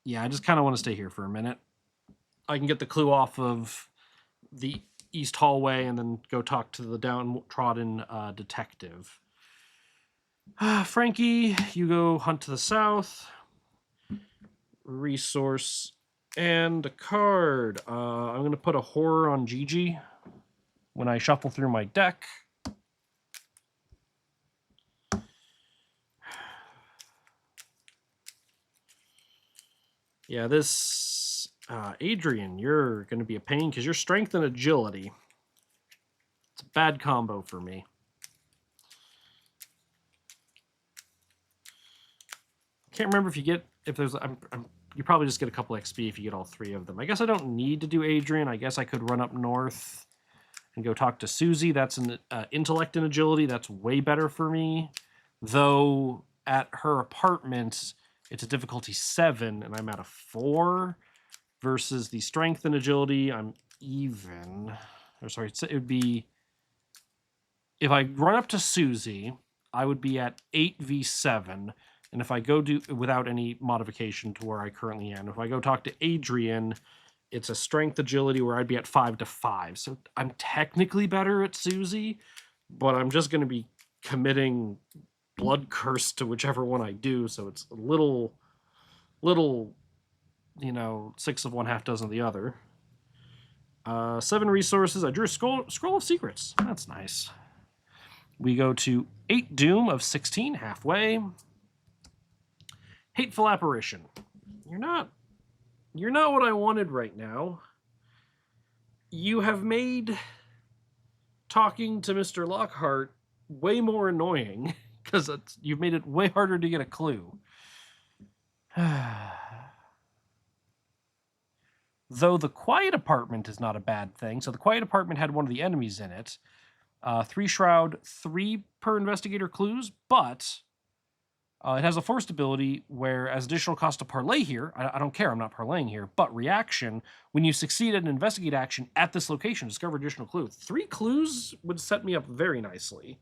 Yeah, I just kind of want to stay here for a minute. I can get the clue off of the east hallway and then go talk to the downtrodden detective. Frankie, you go hunt to the south. Resource... And a card. I'm going to put a horror on Gigi when I shuffle through my deck. Yeah, this... Adrian, you're going to be a pain because you're strength and agility. It's a bad combo for me. Can't remember if you get... If there's... You probably just get a couple XP if you get all 3 of them. I guess I don't need to do Adrian. I guess I could run up north and go talk to Susie. That's an intellect and agility. That's way better for me. Though at her apartment, it's a difficulty 7, and I'm at a 4. Versus the strength and agility, I'm even. Or sorry, it would be... If I run up to Susie, I would be at 8v7. And if I go do without any modification to where I currently am, if I go talk to Adrian, it's a strength agility where I'd be at 5-5. So I'm technically better at Susie, but I'm just going to be committing blood curse to whichever one I do. So it's a little, you know, 6 of one, half dozen of the other. 7 resources. I drew a scroll of secrets. That's nice. We go to 8 doom of 16, halfway. Hateful apparition. You're not what I wanted right now. You have made talking to Mr. Lockhart way more annoying because you've made it way harder to get a clue. Though the quiet apartment is not a bad thing. So the quiet apartment had one of the enemies in it. 3 shroud, 3 per investigator clues, but it has a forced ability where, as additional cost to parlay here, I don't care, I'm not parlaying here, but reaction, when you succeed at an investigate action at this location, discover additional clue. 3 clues would set me up very nicely.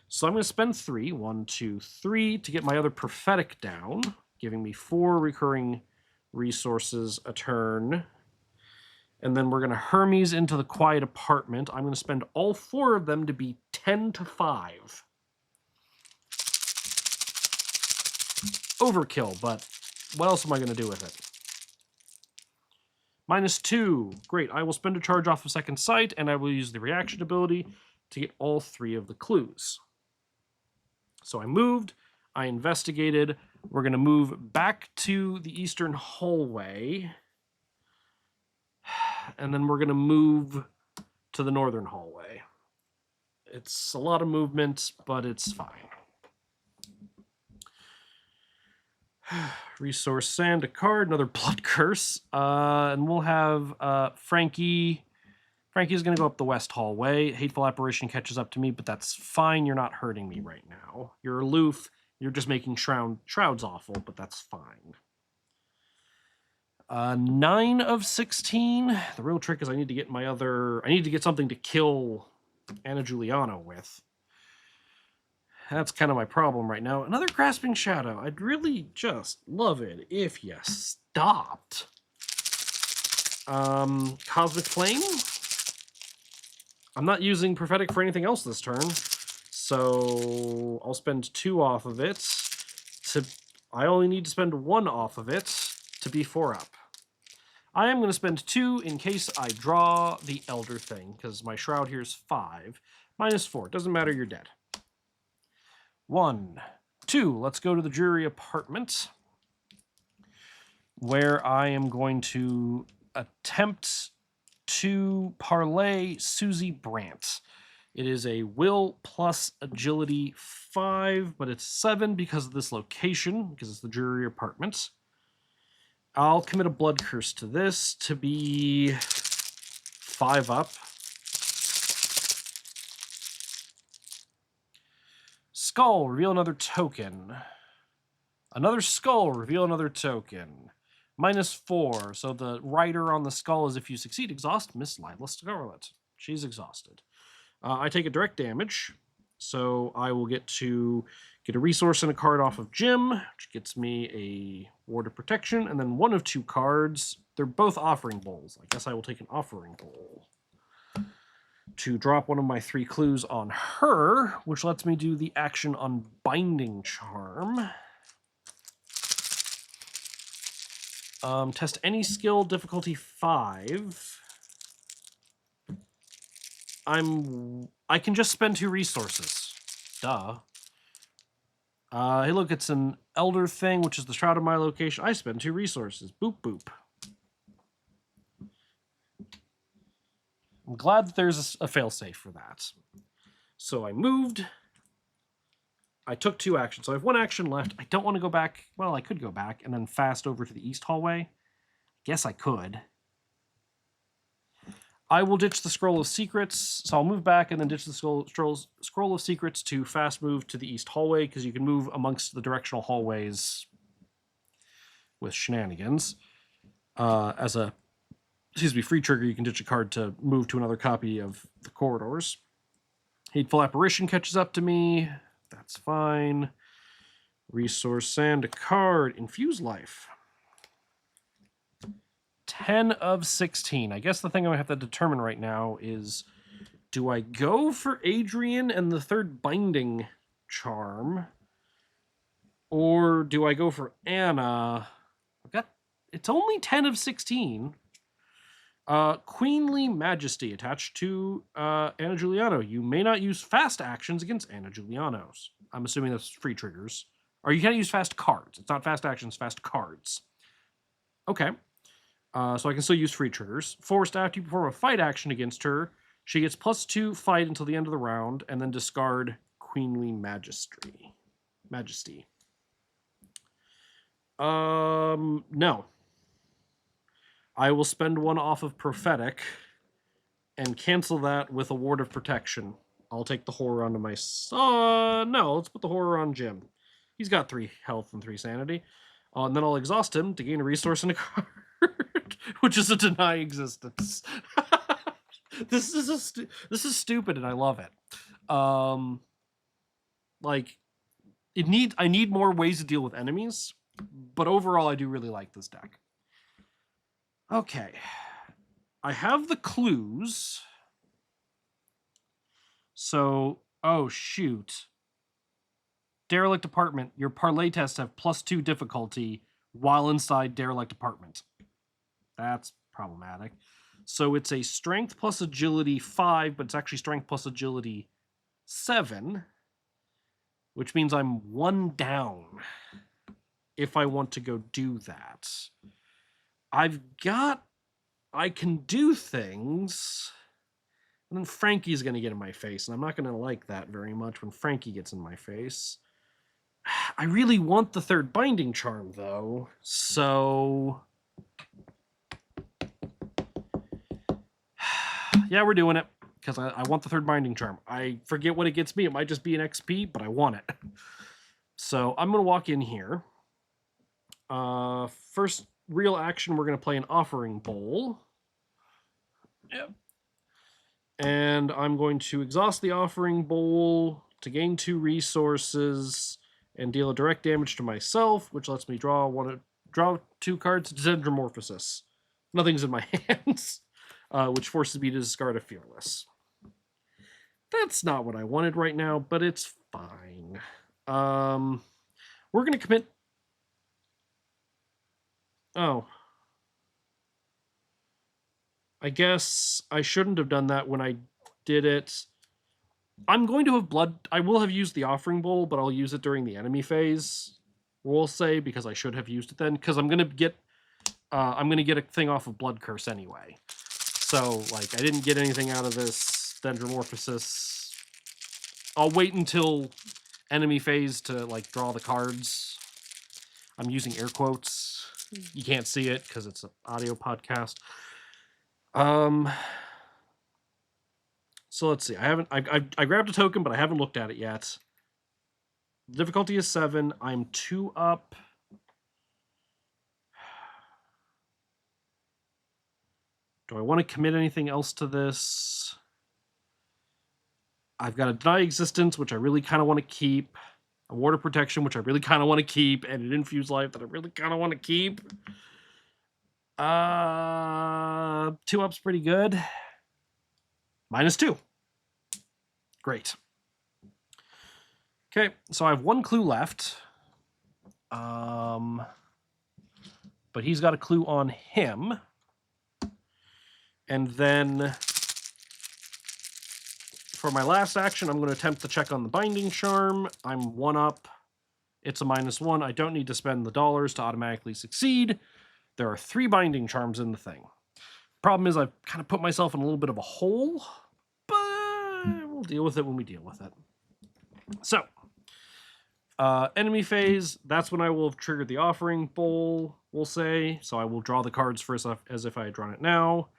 So I'm going to spend 3, 1, 2, 3, to get my other prophetic down, giving me 4 recurring resources a turn. And then we're going to Hermes into the quiet apartment. I'm going to spend all 4 of them to be 10 10 to 5. Overkill, but what else am I going to do with it? -2. Great. I will spend a charge off of second sight, and I will use the reaction ability to get all 3 of the clues. So I moved. I investigated. We're going to move back to the eastern hallway. And then we're going to move to the northern hallway. It's a lot of movement, but it's fine. Resource sand, a card, another blood curse. And we'll have Frankie. Frankie's going to go up the west hallway. Hateful apparition catches up to me, but that's fine. You're not hurting me right now. You're aloof. You're just making Shroud's awful, but that's fine. 9 of 16. The real trick is I need to get I need to get something to kill Anna Giuliano with. That's kind of my problem right now. Another Grasping Shadow. I'd really just love it if you stopped. Cosmic Flame. I'm not using Prophetic for anything else this turn, so I'll spend 2 off of it. I only need to spend 1 off of it to be 4 up. I am going to spend 2 in case I draw the Elder thing, because my Shroud here is 5. -4. Doesn't matter, you're dead. 1, 2. Let's go to the Dreary Apartment, where I am going to attempt to parlay Susie Brandt. It is a will plus agility 5, but it's 7 because of this location, because it's the Dreary Apartment. I'll commit a blood curse to this to be 5 up. Skull, reveal another token. Another skull, reveal another token. -4. So the rider on the skull is if you succeed, exhaust Miss Lila Scarlet. She's exhausted. I take a direct damage, so I will get to get a resource and a card off of Jim, which gets me a Ward of Protection, and then 1 of 2 cards. They're both Offering Bowls. I guess I will take an Offering Bowl to drop 1 of my 3 clues on her, which lets me do the action on Binding Charm. Test any skill, difficulty 5. I can just spend 2 resources. Duh. Hey, look, it's an Elder thing, which is the Shroud of my location. I spend 2 resources. Boop, boop. I'm glad that there's a failsafe for that. So I moved. I took 2 actions. So I have 1 action left. I don't want to go back. Well, I could go back and then fast over to the east hallway. Guess I could. I will ditch the Scroll of Secrets. So I'll move back and then ditch the Scroll of Secrets to fast move to the east hallway, because you can move amongst the directional hallways with shenanigans. As a free trigger, you can ditch a card to move to another copy of the corridors. Hateful Apparition catches up to me. That's fine. Resource sand, a card. Infuse Life. 10 of 16. I guess the thing I have to determine right now is, do I go for Adrian and the 3rd Binding Charm, or do I go for Anna? It's only 10 of 16. Queenly Majesty attached to Anna Giuliano. You may not use fast actions against Anna Giuliano's. I'm assuming that's free triggers. Or you can't use fast cards. It's not fast actions, fast cards. Okay. So I can still use free triggers. Forced after you perform a fight action against her, she gets +2 fight until the end of the round, and then discard Queenly Majesty. No. I will spend 1 off of Prophetic and cancel that with a Ward of Protection. I'll take the horror onto my... no, let's put the horror on Jim. He's got 3 health and 3 sanity. And then I'll exhaust him to gain a resource and a card, which is a deny existence. This is stupid, and I love it. I need more ways to deal with enemies, but overall, I do really like this deck. Okay, I have the clues. So Oh, shoot. Derelict apartment. Your parlay tests have +2 difficulty while inside derelict apartment. That's problematic. So it's a strength plus agility 5, but it's actually strength plus agility 7, which means I'm 1 down if I want to go do that. I can do things, and then Frankie's going to get in my face, and I'm not going to like that very much when Frankie gets in my face. I really want the third binding charm, though, so yeah, we're doing it, because I want the third binding charm. I forget what it gets me. It might just be an XP, but I want it. So I'm going to walk in here. First real action, we're going to play an offering bowl. Yep. And I'm going to exhaust the offering bowl to gain 2 resources and deal a direct damage to myself, which lets me draw 2 cards to Dendromorphosis. Nothing's in my hands, which forces me to discard a Fearless. That's not what I wanted right now, but it's fine. We're going to commit... Oh. I guess I shouldn't have done that when I did it. I'm going to have blood... I will have used the Offering Bowl, but I'll use it during the enemy phase, we'll say, because I should have used it then, because I'm going to get a thing off of Blood Curse anyway. So, like, I didn't get anything out of this Dendromorphosis. I'll wait until enemy phase to, like, draw the cards. I'm using air quotes. You can't see it because it's an audio podcast. So let's see. I grabbed a token, but I haven't looked at it yet. The difficulty is 7. I'm 2 up. Do I want to commit anything else to this? I've got a Deny Existence, which I really kind of want to keep. A Ward of Protection, which I really kind of want to keep. And an Infuse Life that I really kind of want to keep. 2 up's pretty good. -2. Great. Okay, so I have 1 clue left. But he's got a clue on him. And then for my last action, I'm going to attempt to check on the Binding Charm. I'm 1 up. It's a -1. I don't need to spend the dollars to automatically succeed. There are 3 Binding Charms in the thing. Problem is I've kind of put myself in a little bit of a hole, but we'll deal with it when we deal with it. So, enemy phase, that's when I will have triggered the Offering Bowl, we'll say. So I will draw the cards first as if I had drawn it now,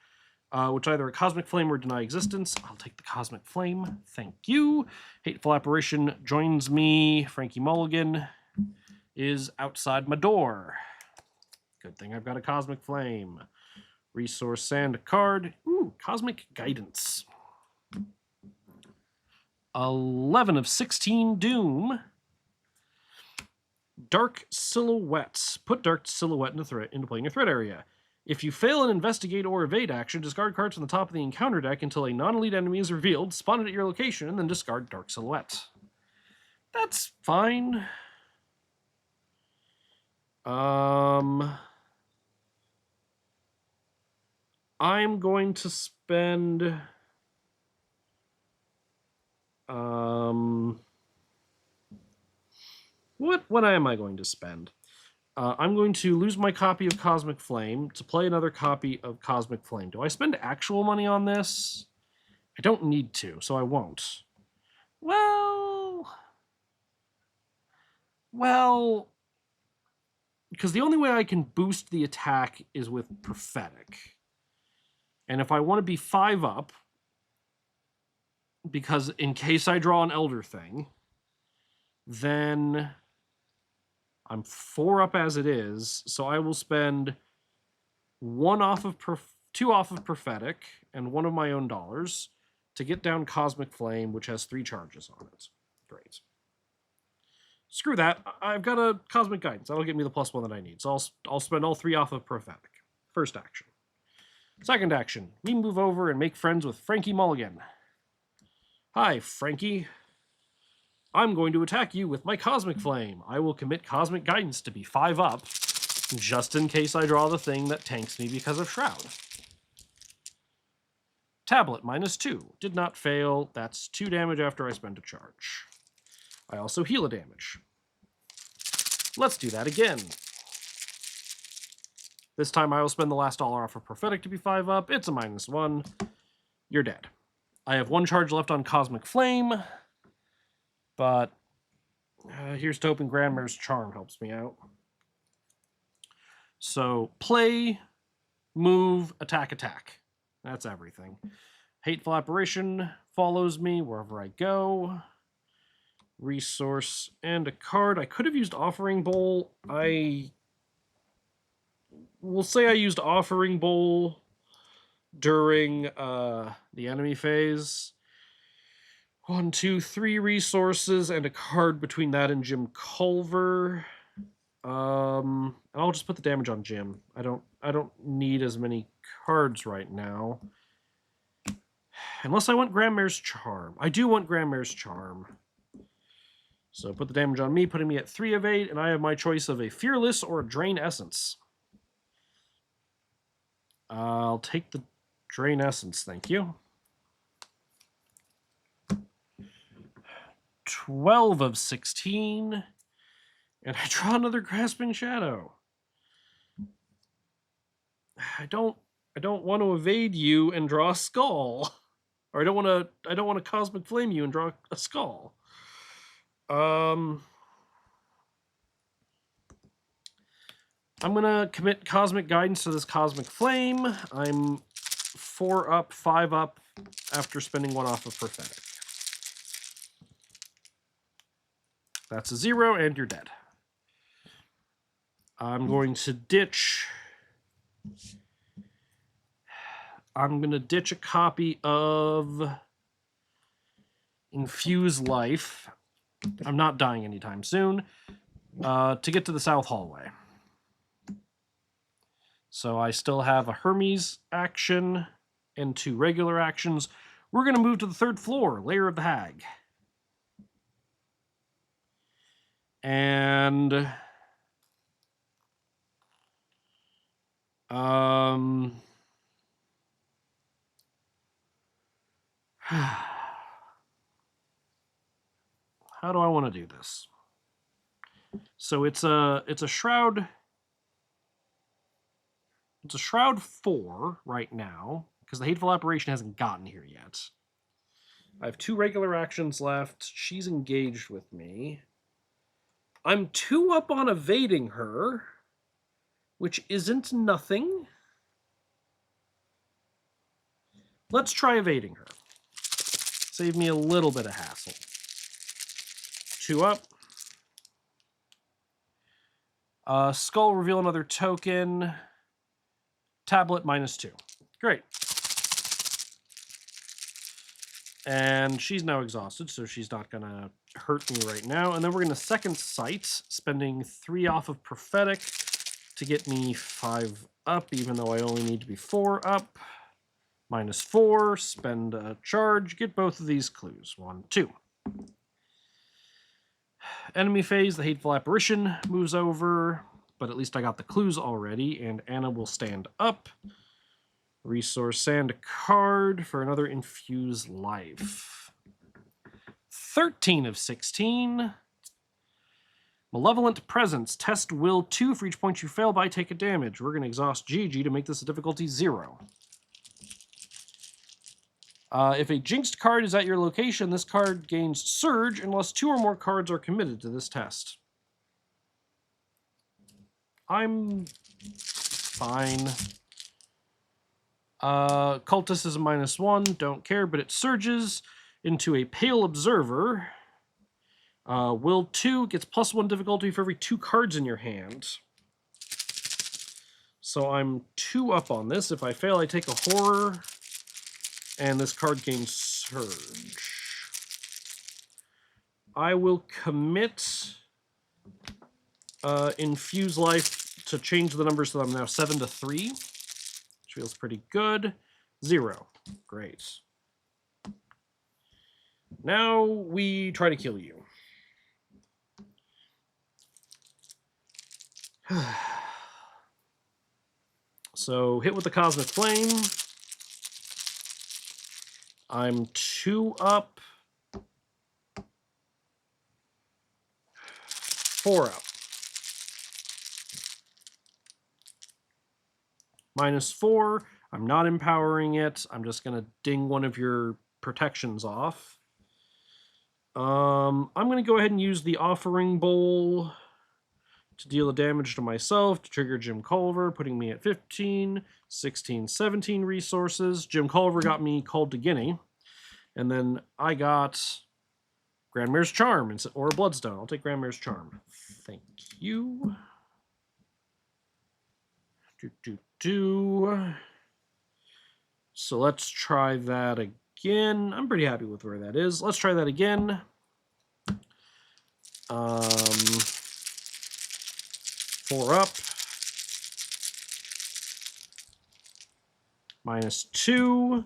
which either a Cosmic Flame or Deny Existence. I'll take the Cosmic Flame, thank you. Hateful Apparition joins me. Frankie Mulligan is outside my door. Good thing I've got a Cosmic Flame. Resource Sand card. Ooh, Cosmic Guidance. 11 of 16 Doom. Dark Silhouette. Put Dark Silhouette into play in your threat area. If you fail an Investigate or Evade action, discard cards from the top of the encounter deck until a non-elite enemy is revealed, spawn it at your location, and then discard Dark Silhouette. That's fine. I'm going to spend... What am I going to spend? I'm going to lose my copy of Cosmic Flame to play another copy of Cosmic Flame. Do I spend actual money on this? I don't need to, so I won't. Well, because the only way I can boost the attack is with Prophetic. And if I want to be 5 up, because in case I draw an Elder Thing, then I'm 4 up as it is, so I will spend 2 off of Prophetic and 1 of my own dollars to get down Cosmic Flame, which has 3 charges on it. Great. Screw that. I've got a Cosmic Guidance. That'll get me the +1 that I need. So I'll spend all 3 off of Prophetic. First action. Second action. We move over and make friends with Frankie Mulligan. Hi, Frankie. I'm going to attack you with my Cosmic Flame. I will commit Cosmic Guidance to be 5 up, just in case I draw the thing that tanks me because of Shroud. Tablet, -2. Did not fail. That's 2 damage after I spend a charge. I also heal a damage. Let's do that again. This time I will spend the last dollar off of Prophetic to be 5 up. It's a -1. You're dead. I have 1 charge left on Cosmic Flame, but here's to hoping Grandmare's Charm helps me out. So play, move, attack, attack. That's everything. Hateful Apparition follows me wherever I go. Resource and a card. I could have used Offering Bowl. I will say I used Offering Bowl during the enemy phase. 1, 2, 3 resources and a card between that and Jim Culver. I'll just put the damage on Jim. I don't need as many cards right now. Unless I want Grandmare's Charm. I do want Grandmare's Charm. So put the damage on me, putting me at 3 of 8, and I have my choice of a Fearless or a Drain Essence. I'll take the Drain Essence, thank you. 12 of 16. And I draw another Grasping Shadow. I don't want to evade you and draw a skull. Or I don't want to Cosmic Flame you and draw a skull. I'm gonna commit Cosmic Guidance to this Cosmic Flame. I'm 4 up, 5 up after spending 1 off of Prophetic. That's a 0, and you're dead. I'm going to ditch. I'm going to ditch a copy of Infuse Life. I'm not dying anytime soon. To get to the South Hallway. So I still have a Hermes action and 2 regular actions. We're going to move to the 3rd floor, Lair of the Hag. And how do I want to do this? So it's a Shroud. It's a Shroud 4 right now, because the Hateful Apparition hasn't gotten here yet. I have 2 regular actions left. She's engaged with me. I'm 2 up on evading her, which isn't nothing. Let's try evading her. Save me a little bit of hassle. 2 up. Skull, reveal another token. Tablet, -2. Great. And she's now exhausted, so she's not going to hurt me right now. And then we're going to Second Sight, spending 3 off of Prophetic to get me 5 up, even though I only need to be 4 up. -4, spend a charge, get both of these clues. 1, 2. Enemy phase, the Hateful Apparition moves over, but at least I got the clues already, and Anna will stand up. Resource and a card for another Infuse Life. 13 of 16. Malevolent Presence. Test Will 2. For each point you fail by, take a damage. We're going to exhaust Gigi to make this a difficulty 0. If a Jinxed card is at your location, this card gains Surge unless 2 or more cards are committed to this test. I'm fine. Cultist is a -1, don't care, but it surges into a Pale Observer. Will 2 gets +1 difficulty for every 2 cards in your hand. So I'm 2 up on this. If I fail, I take a Horror, and this card gains Surge. I will commit Infuse Life to change the numbers so that I'm now 7 to 3. Which feels pretty good. 0. Great. Now we try to kill you. So, hit with the Cosmic Flame. I'm 2 up. 4 up. -4. I'm not empowering it. I'm just going to ding one of your protections off. I'm going to go ahead and use the Offering Bowl to deal the damage to myself, to trigger Jim Culver, putting me at 15, 16, 17 resources. Jim Culver got me Called to Guinea. And then I got Grandmare's Charm, or a Bloodstone. I'll take Grandmare's Charm. Thank you. So let's try that again. I'm pretty happy with where that is. Let's try that again. 4 up. -2.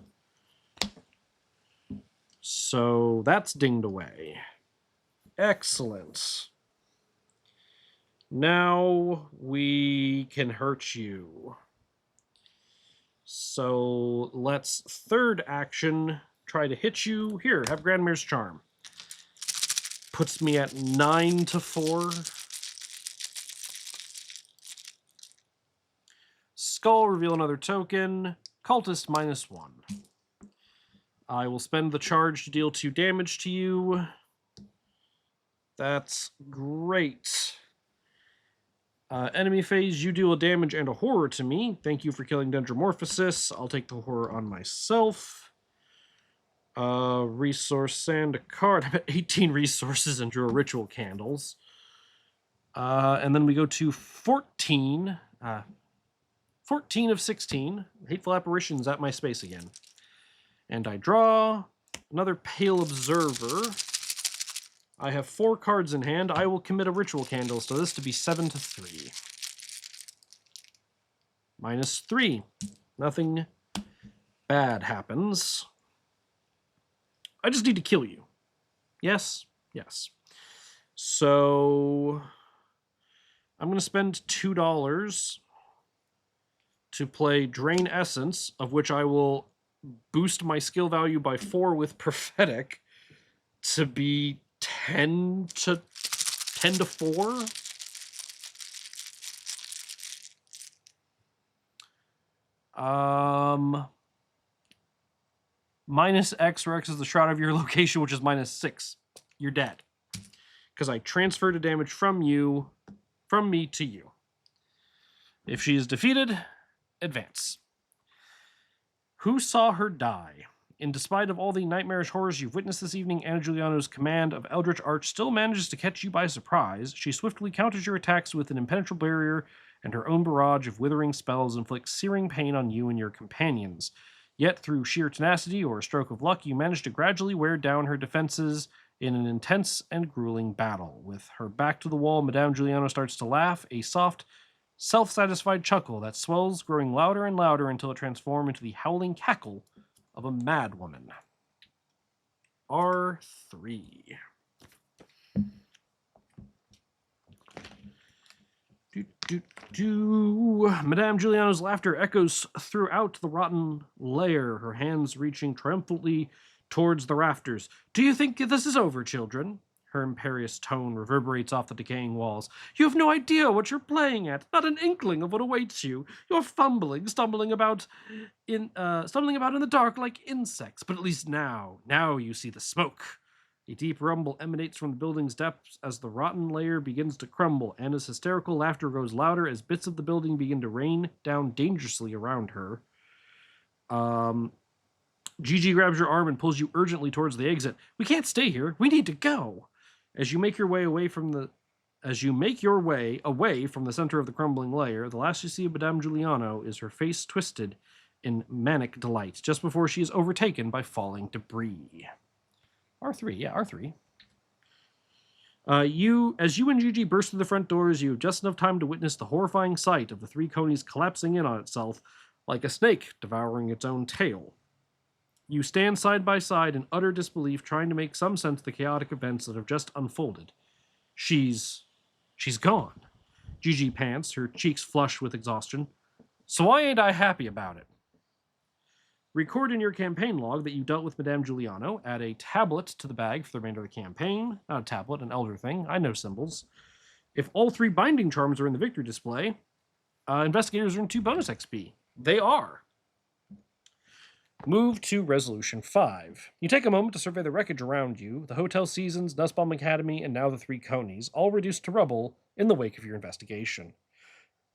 So that's dinged away. Excellent. Now we can hurt you. So let's third action try to hit you. Here, have Grandmare's Charm. Puts me at 9-4. Skull, reveal another token. Cultist -1. I will spend the charge to deal 2 damage to you. That's great. Enemy phase, you deal a damage and a horror to me. Thank you for killing Dendromorphosis. I'll take the horror on myself. Resource sand a card. I'm at 18 resources and drew a ritual candles. And then we go to 14. 14 of 16. Hateful Apparitions at my space again. And I draw another Pale Observer. I have 4 cards in hand. I will commit a ritual candle, so this to be 7-3. -3. Nothing bad happens. I just need to kill you. Yes? Yes. So I'm going to spend $2 to play Drain Essence, of which I will boost my skill value by 4 with Prophetic to be 10-4. -X, where X is the shroud of your location, which is -6. You're dead. Because I transferred a damage from me to you. If she is defeated, advance. Who saw her die? In despite of all the nightmarish horrors you've witnessed this evening, Anna Giuliano's command of Eldritch Arch still manages to catch you by surprise. She swiftly counters your attacks with an impenetrable barrier, and her own barrage of withering spells inflicts searing pain on you and your companions. Yet, through sheer tenacity or a stroke of luck, you manage to gradually wear down her defenses in an intense and grueling battle. With her back to the wall, Madame Giuliano starts to laugh, a soft, self-satisfied chuckle that swells, growing louder and louder until it transforms into the howling cackle of a madwoman. R3. Madame Giuliano's laughter echoes throughout the rotten lair, her hands reaching triumphantly towards the rafters. Do you think this is over, children? Her imperious tone reverberates off the decaying walls. You have no idea what you're playing at, not an inkling of what awaits you. You're stumbling about in the dark like insects. But at least now you see the smoke. A deep rumble emanates from the building's depths as the rotten layer begins to crumble. Anna's hysterical laughter grows louder as bits of the building begin to rain down dangerously around her. Gigi grabs your arm and pulls you urgently towards the exit. We can't stay here. We need to go. As you make your way away from the center of the crumbling layer, the last you see of Madame Giuliano is her face twisted in manic delight, just before she is overtaken by falling debris. R3, yeah, R3. As you and Gigi burst through the front doors, you have just enough time to witness the horrifying sight of the 3 conies collapsing in on itself like a snake devouring its own tail. You stand side by side in utter disbelief, trying to make some sense of the chaotic events that have just unfolded. She's gone. Gigi pants, her cheeks flushed with exhaustion. So why ain't I happy about it? Record in your campaign log that you dealt with Madame Giuliano. Add a tablet to the bag for the remainder of the campaign. Not a tablet, an elder thing. I know symbols. If all 3 binding charms are in the victory display, investigators earn 2 bonus XP. They are. Move to Resolution 5. You take a moment to survey the wreckage around you, the Hotel Seasons, Nussbaum Academy, and now the 3 conies, all reduced to rubble in the wake of your investigation.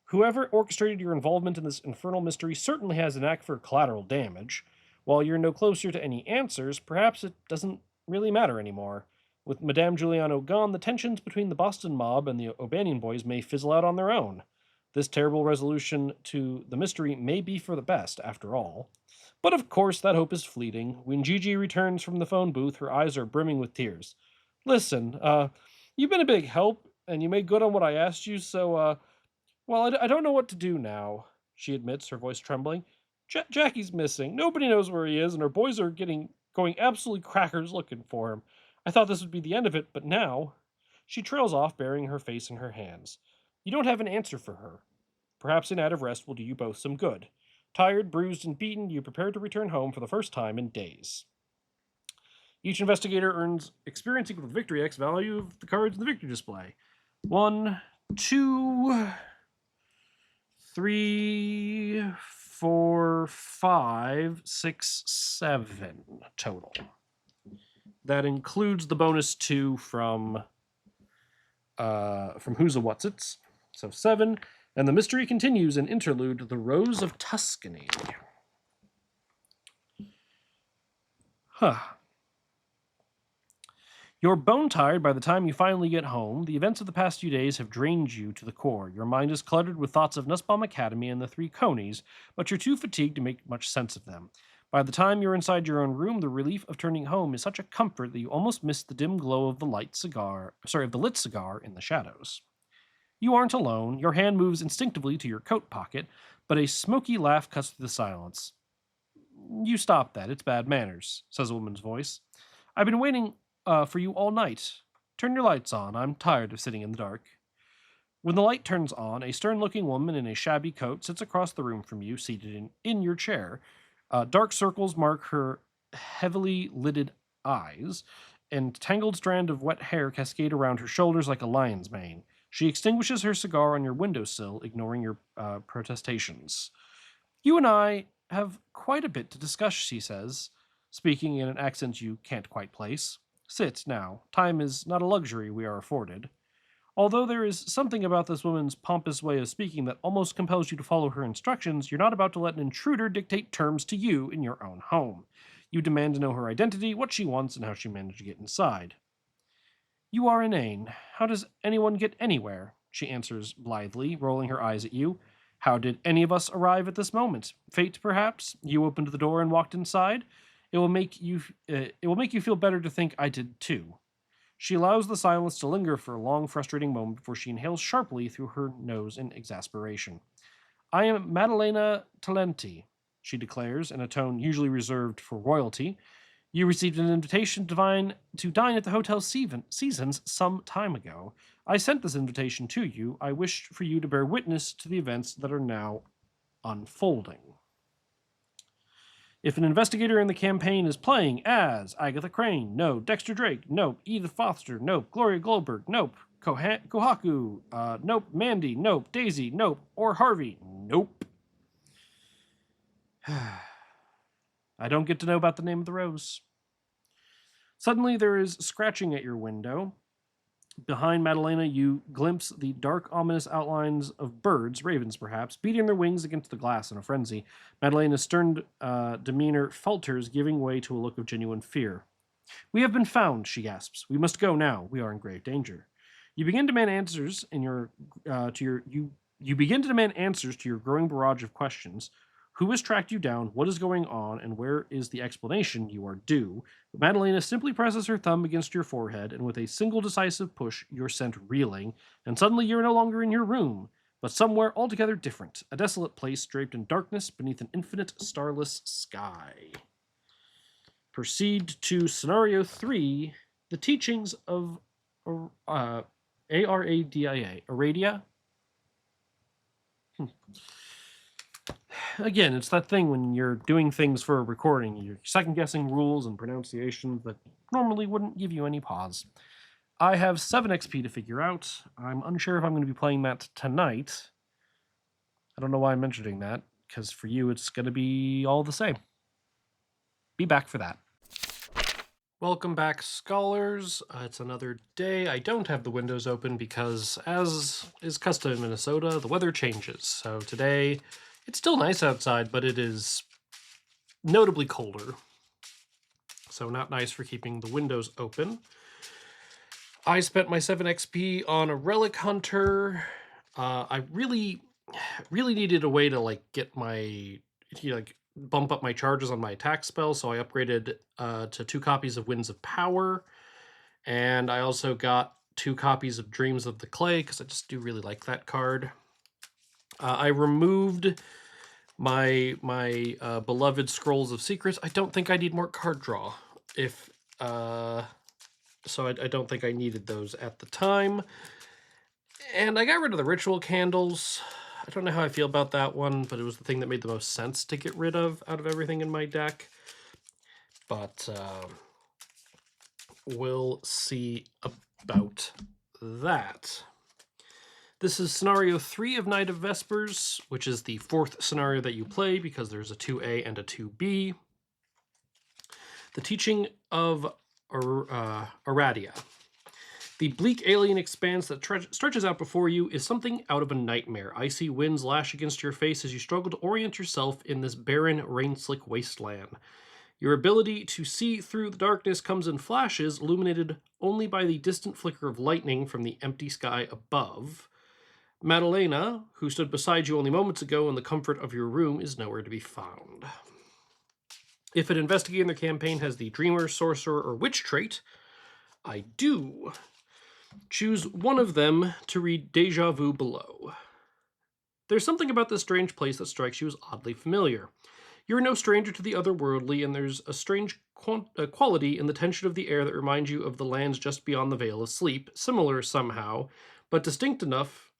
Whoever orchestrated your involvement in this infernal mystery certainly has a knack for collateral damage. While you're no closer to any answers, perhaps it doesn't really matter anymore. With Madame Giuliano gone, the tensions between the Boston mob and the O'Banion boys may fizzle out on their own. This terrible resolution to the mystery may be for the best, after all. But of course, that hope is fleeting. When Gigi returns from the phone booth, her eyes are brimming with tears. Listen, you've been a big help, and you made good on what I asked you, so, well, I don't know what to do now, she admits, her voice trembling. Jackie's missing. Nobody knows where he is, and our boys are going absolutely crackers looking for him. I thought this would be the end of it, but now... She trails off, burying her face in her hands. You don't have an answer for her. Perhaps a night of rest will do you both some good. Tired, bruised, and beaten, you prepare to return home for the first time in days. Each investigator earns experience equal to the Victory X value of the cards in the victory display. 1, 2, 3, 4, 5, 6, 7 total. That includes the bonus 2 from Who's a Whatsits. So 7. And the mystery continues in interlude, The Rose of Tuscany. You're bone-tired by the time you finally get home. The events of the past few days have drained you to the core. Your mind is cluttered with thoughts of Nussbaum Academy and the 3 conies, but you're too fatigued to make much sense of them. By the time you're inside your own room, the relief of turning home is such a comfort that you almost miss the dim glow of the lit cigar in the shadows. You aren't alone. Your hand moves instinctively to your coat pocket, but a smoky laugh cuts through the silence. You stop that. It's bad manners, says a woman's voice. I've been waiting for you all night. Turn your lights on. I'm tired of sitting in the dark. When the light turns on, a stern-looking woman in a shabby coat sits across the room from you, seated in your chair. Dark circles mark her heavily lidded eyes, and tangled strand of wet hair cascade around her shoulders like a lion's mane. She extinguishes her cigar on your windowsill, ignoring your protestations. You and I have quite a bit to discuss, she says, speaking in an accent you can't quite place. Sit, now. Time is not a luxury we are afforded. Although there is something about this woman's pompous way of speaking that almost compels you to follow her instructions, you're not about to let an intruder dictate terms to you in your own home. You demand to know her identity, what she wants, and how she managed to get inside. You are inane. How does anyone get anywhere? She answers blithely, rolling her eyes at you. How did any of us arrive at this moment? Fate, perhaps? You opened the door and walked inside? It will make you feel better to think I did too. She allows the silence to linger for a long, frustrating moment before she inhales sharply through her nose in exasperation. I am Maddalena Talenti, she declares in a tone usually reserved for royalty. You received an invitation to dine at the Hotel Seasons some time ago. I sent this invitation to you. I wished for you to bear witness to the events that are now unfolding. If an investigator in the campaign is playing as Agatha Crane, no. Dexter Drake, nope. Edith Foster, nope. Gloria Goldberg, nope. Kohaku, nope. Mandy, nope. Daisy, nope. Or Harvey, nope. I don't get to know about the name of the rose. Suddenly there is scratching at your window. Behind Maddalena, you glimpse the dark, ominous outlines of birds, ravens perhaps, beating their wings against the glass in a frenzy. Maddalena's stern demeanor falters, giving way to a look of genuine fear. We have been found, she gasps. We must go now. We are in grave danger. You begin to demand answers you begin to demand answers to your growing barrage of questions. Who has tracked you down? What is going on? And where is the explanation you are due? But Maddalena simply presses her thumb against your forehead, and with a single decisive push, you're sent reeling, and suddenly you're no longer in your room, but somewhere altogether different, a desolate place draped in darkness beneath an infinite starless sky. Proceed to Scenario 3, The Teachings of Aradia. Aradia? Again, it's that thing when you're doing things for a recording, you're second-guessing rules and pronunciations that normally wouldn't give you any pause. I have 7 XP to figure out. I'm unsure if I'm going to be playing that tonight. I don't know why I'm mentioning that, because for you it's going to be all the same. Be back for that. Welcome back, scholars. It's another day. I don't have the windows open because, as is custom in Minnesota, the weather changes. So today, it's still nice outside, but it is notably colder. So not nice for keeping the windows open. I spent my 7 XP on a relic hunter. I really needed a way to get my bump up my charges on my attack spell, so I upgraded to 2 copies of Winds of Power, and I also got 2 copies of Dreams of the Clay because I just do really like that card. I removed my beloved Scrolls of Secrets. I don't think I need more card draw. So I don't think I needed those at the time. And I got rid of the Ritual Candles. I don't know how I feel about that one, but it was the thing that made the most sense to get rid of out of everything in my deck. But we'll see about that. This is scenario 3 of Night of Vespers, which is the 4th scenario that you play because there's a 2A and a 2B. The teaching of Aradia. The bleak alien expanse that stretches out before you is something out of a nightmare. Icy winds lash against your face as you struggle to orient yourself in this barren, rain-slick wasteland. Your ability to see through the darkness comes in flashes, illuminated only by the distant flicker of lightning from the empty sky above. Madalena, who stood beside you only moments ago in the comfort of your room, is nowhere to be found. If an investigator in the campaign has the Dreamer, Sorcerer, or Witch trait, I do. Choose one of them to read Deja Vu below. There's something about this strange place that strikes you as oddly familiar. You're no stranger to the otherworldly, and there's a strange quality in the tension of the air that reminds you of the lands just beyond the Veil of Sleep, similar somehow, but distinct enough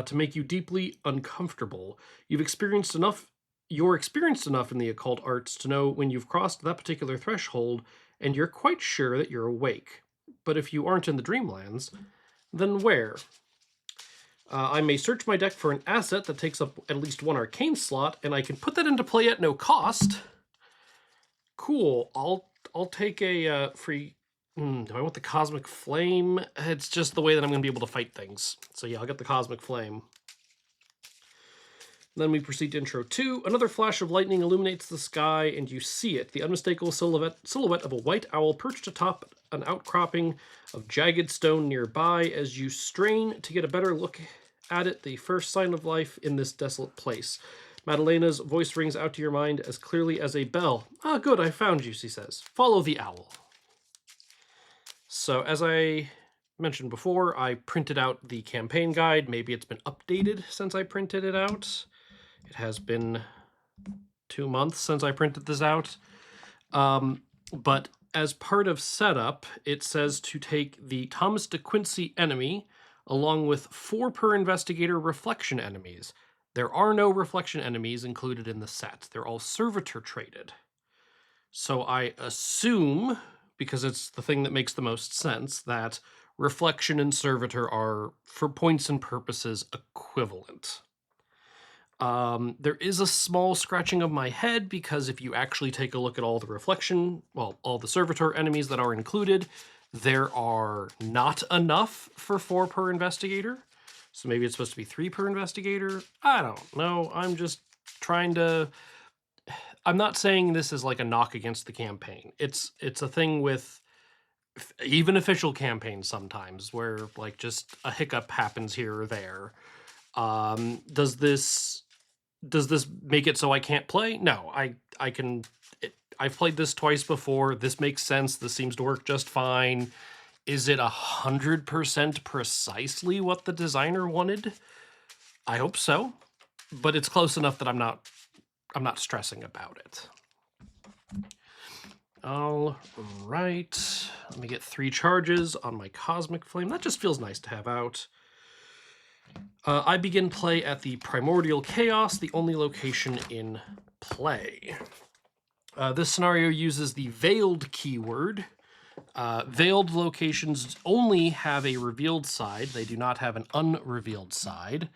to make you deeply uncomfortable. You're experienced enough in the occult arts to know when you've crossed that particular threshold, and you're quite sure that you're awake. But if you aren't in the Dreamlands, then where? I may search my deck for an asset that takes up at least 1 arcane slot, and I can put that into play at no cost. Cool. I'll take a free... do I want the Cosmic Flame? It's just the way that I'm going to be able to fight things. So yeah, I'll get the Cosmic Flame. Then we proceed to intro 2. Another flash of lightning illuminates the sky, and you see it, the unmistakable silhouette of a white owl perched atop an outcropping of jagged stone nearby. As you strain to get a better look at it, the first sign of life in this desolate place. Madalena's voice rings out to your mind as clearly as a bell. Ah, good, I found you, she says. Follow the owl. So, as I mentioned before, I printed out the campaign guide. Maybe it's been updated since I printed it out. It has been 2 months since I printed this out. But as part of setup, it says to take the Thomas de Quincey enemy along with 4 per investigator reflection enemies. There are no reflection enemies included in the set. They're all servitor traded. So I assume, because it's the thing that makes the most sense, that reflection and servitor are, for points and purposes, equivalent. There is a small scratching of my head because if you actually take a look at all the servitor enemies that are included, there are not enough for 4 per investigator. So maybe it's supposed to be 3 per investigator. I don't know. I'm just trying to... I'm not saying this is like a knock against the campaign. It's a thing with even official campaigns sometimes where just a hiccup happens here or there. Does this make it so I can't play? No, I can. I've played this twice before. This makes sense. This seems to work just fine. Is it 100% precisely what the designer wanted? I hope so, but it's close enough that I'm not stressing about it. All right, let me get 3 charges on my Cosmic Flame. That just feels nice to have out. I begin play at the Primordial Chaos, the only location in play. This scenario uses the Veiled keyword. Veiled locations only have a revealed side. They do not have an unrevealed side.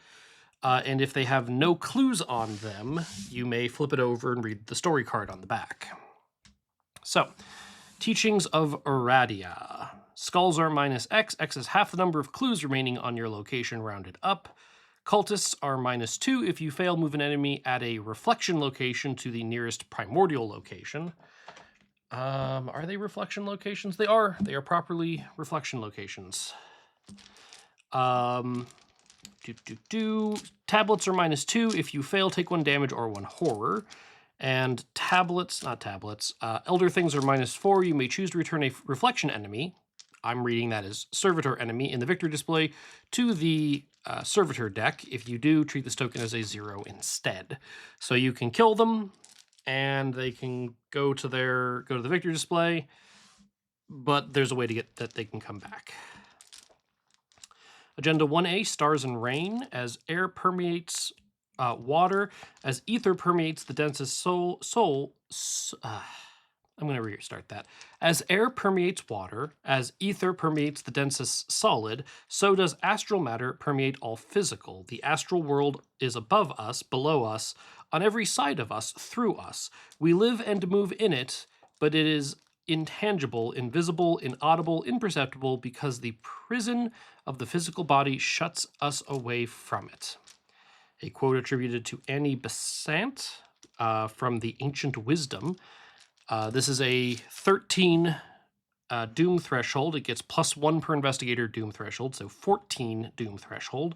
And if they have no clues on them, you may flip it over and read the story card on the back. So, Teachings of Aradia. Skulls are -X. X is half the number of clues remaining on your location rounded up. Cultists are -2. If you fail, move an enemy at a reflection location to the nearest primordial location. Are they reflection locations? They are. They are properly reflection locations. Tablets are -2. If you fail, take 1 damage or 1 horror. And Elder Things are -4. You may choose to return a reflection enemy. I'm reading that as servitor enemy in the victory display to the servitor deck. If you do, treat this token as a 0 instead. So you can kill them, and they can go to the victory display, but there's a way to get that they can come back. Agenda 1A, Stars and Rain. As air permeates water, as ether permeates the densest I'm going to restart that. As air permeates water, as ether permeates the densest solid, so does astral matter permeate all physical. The astral world is above us, below us, on every side of us, through us. We live and move in it, but it is intangible, invisible, inaudible, imperceptible, because the prison of the physical body shuts us away from it. A quote attributed to Annie Besant from the Ancient Wisdom. This is a 13 Doom threshold. It gets +1 per investigator Doom threshold, so 14 Doom threshold.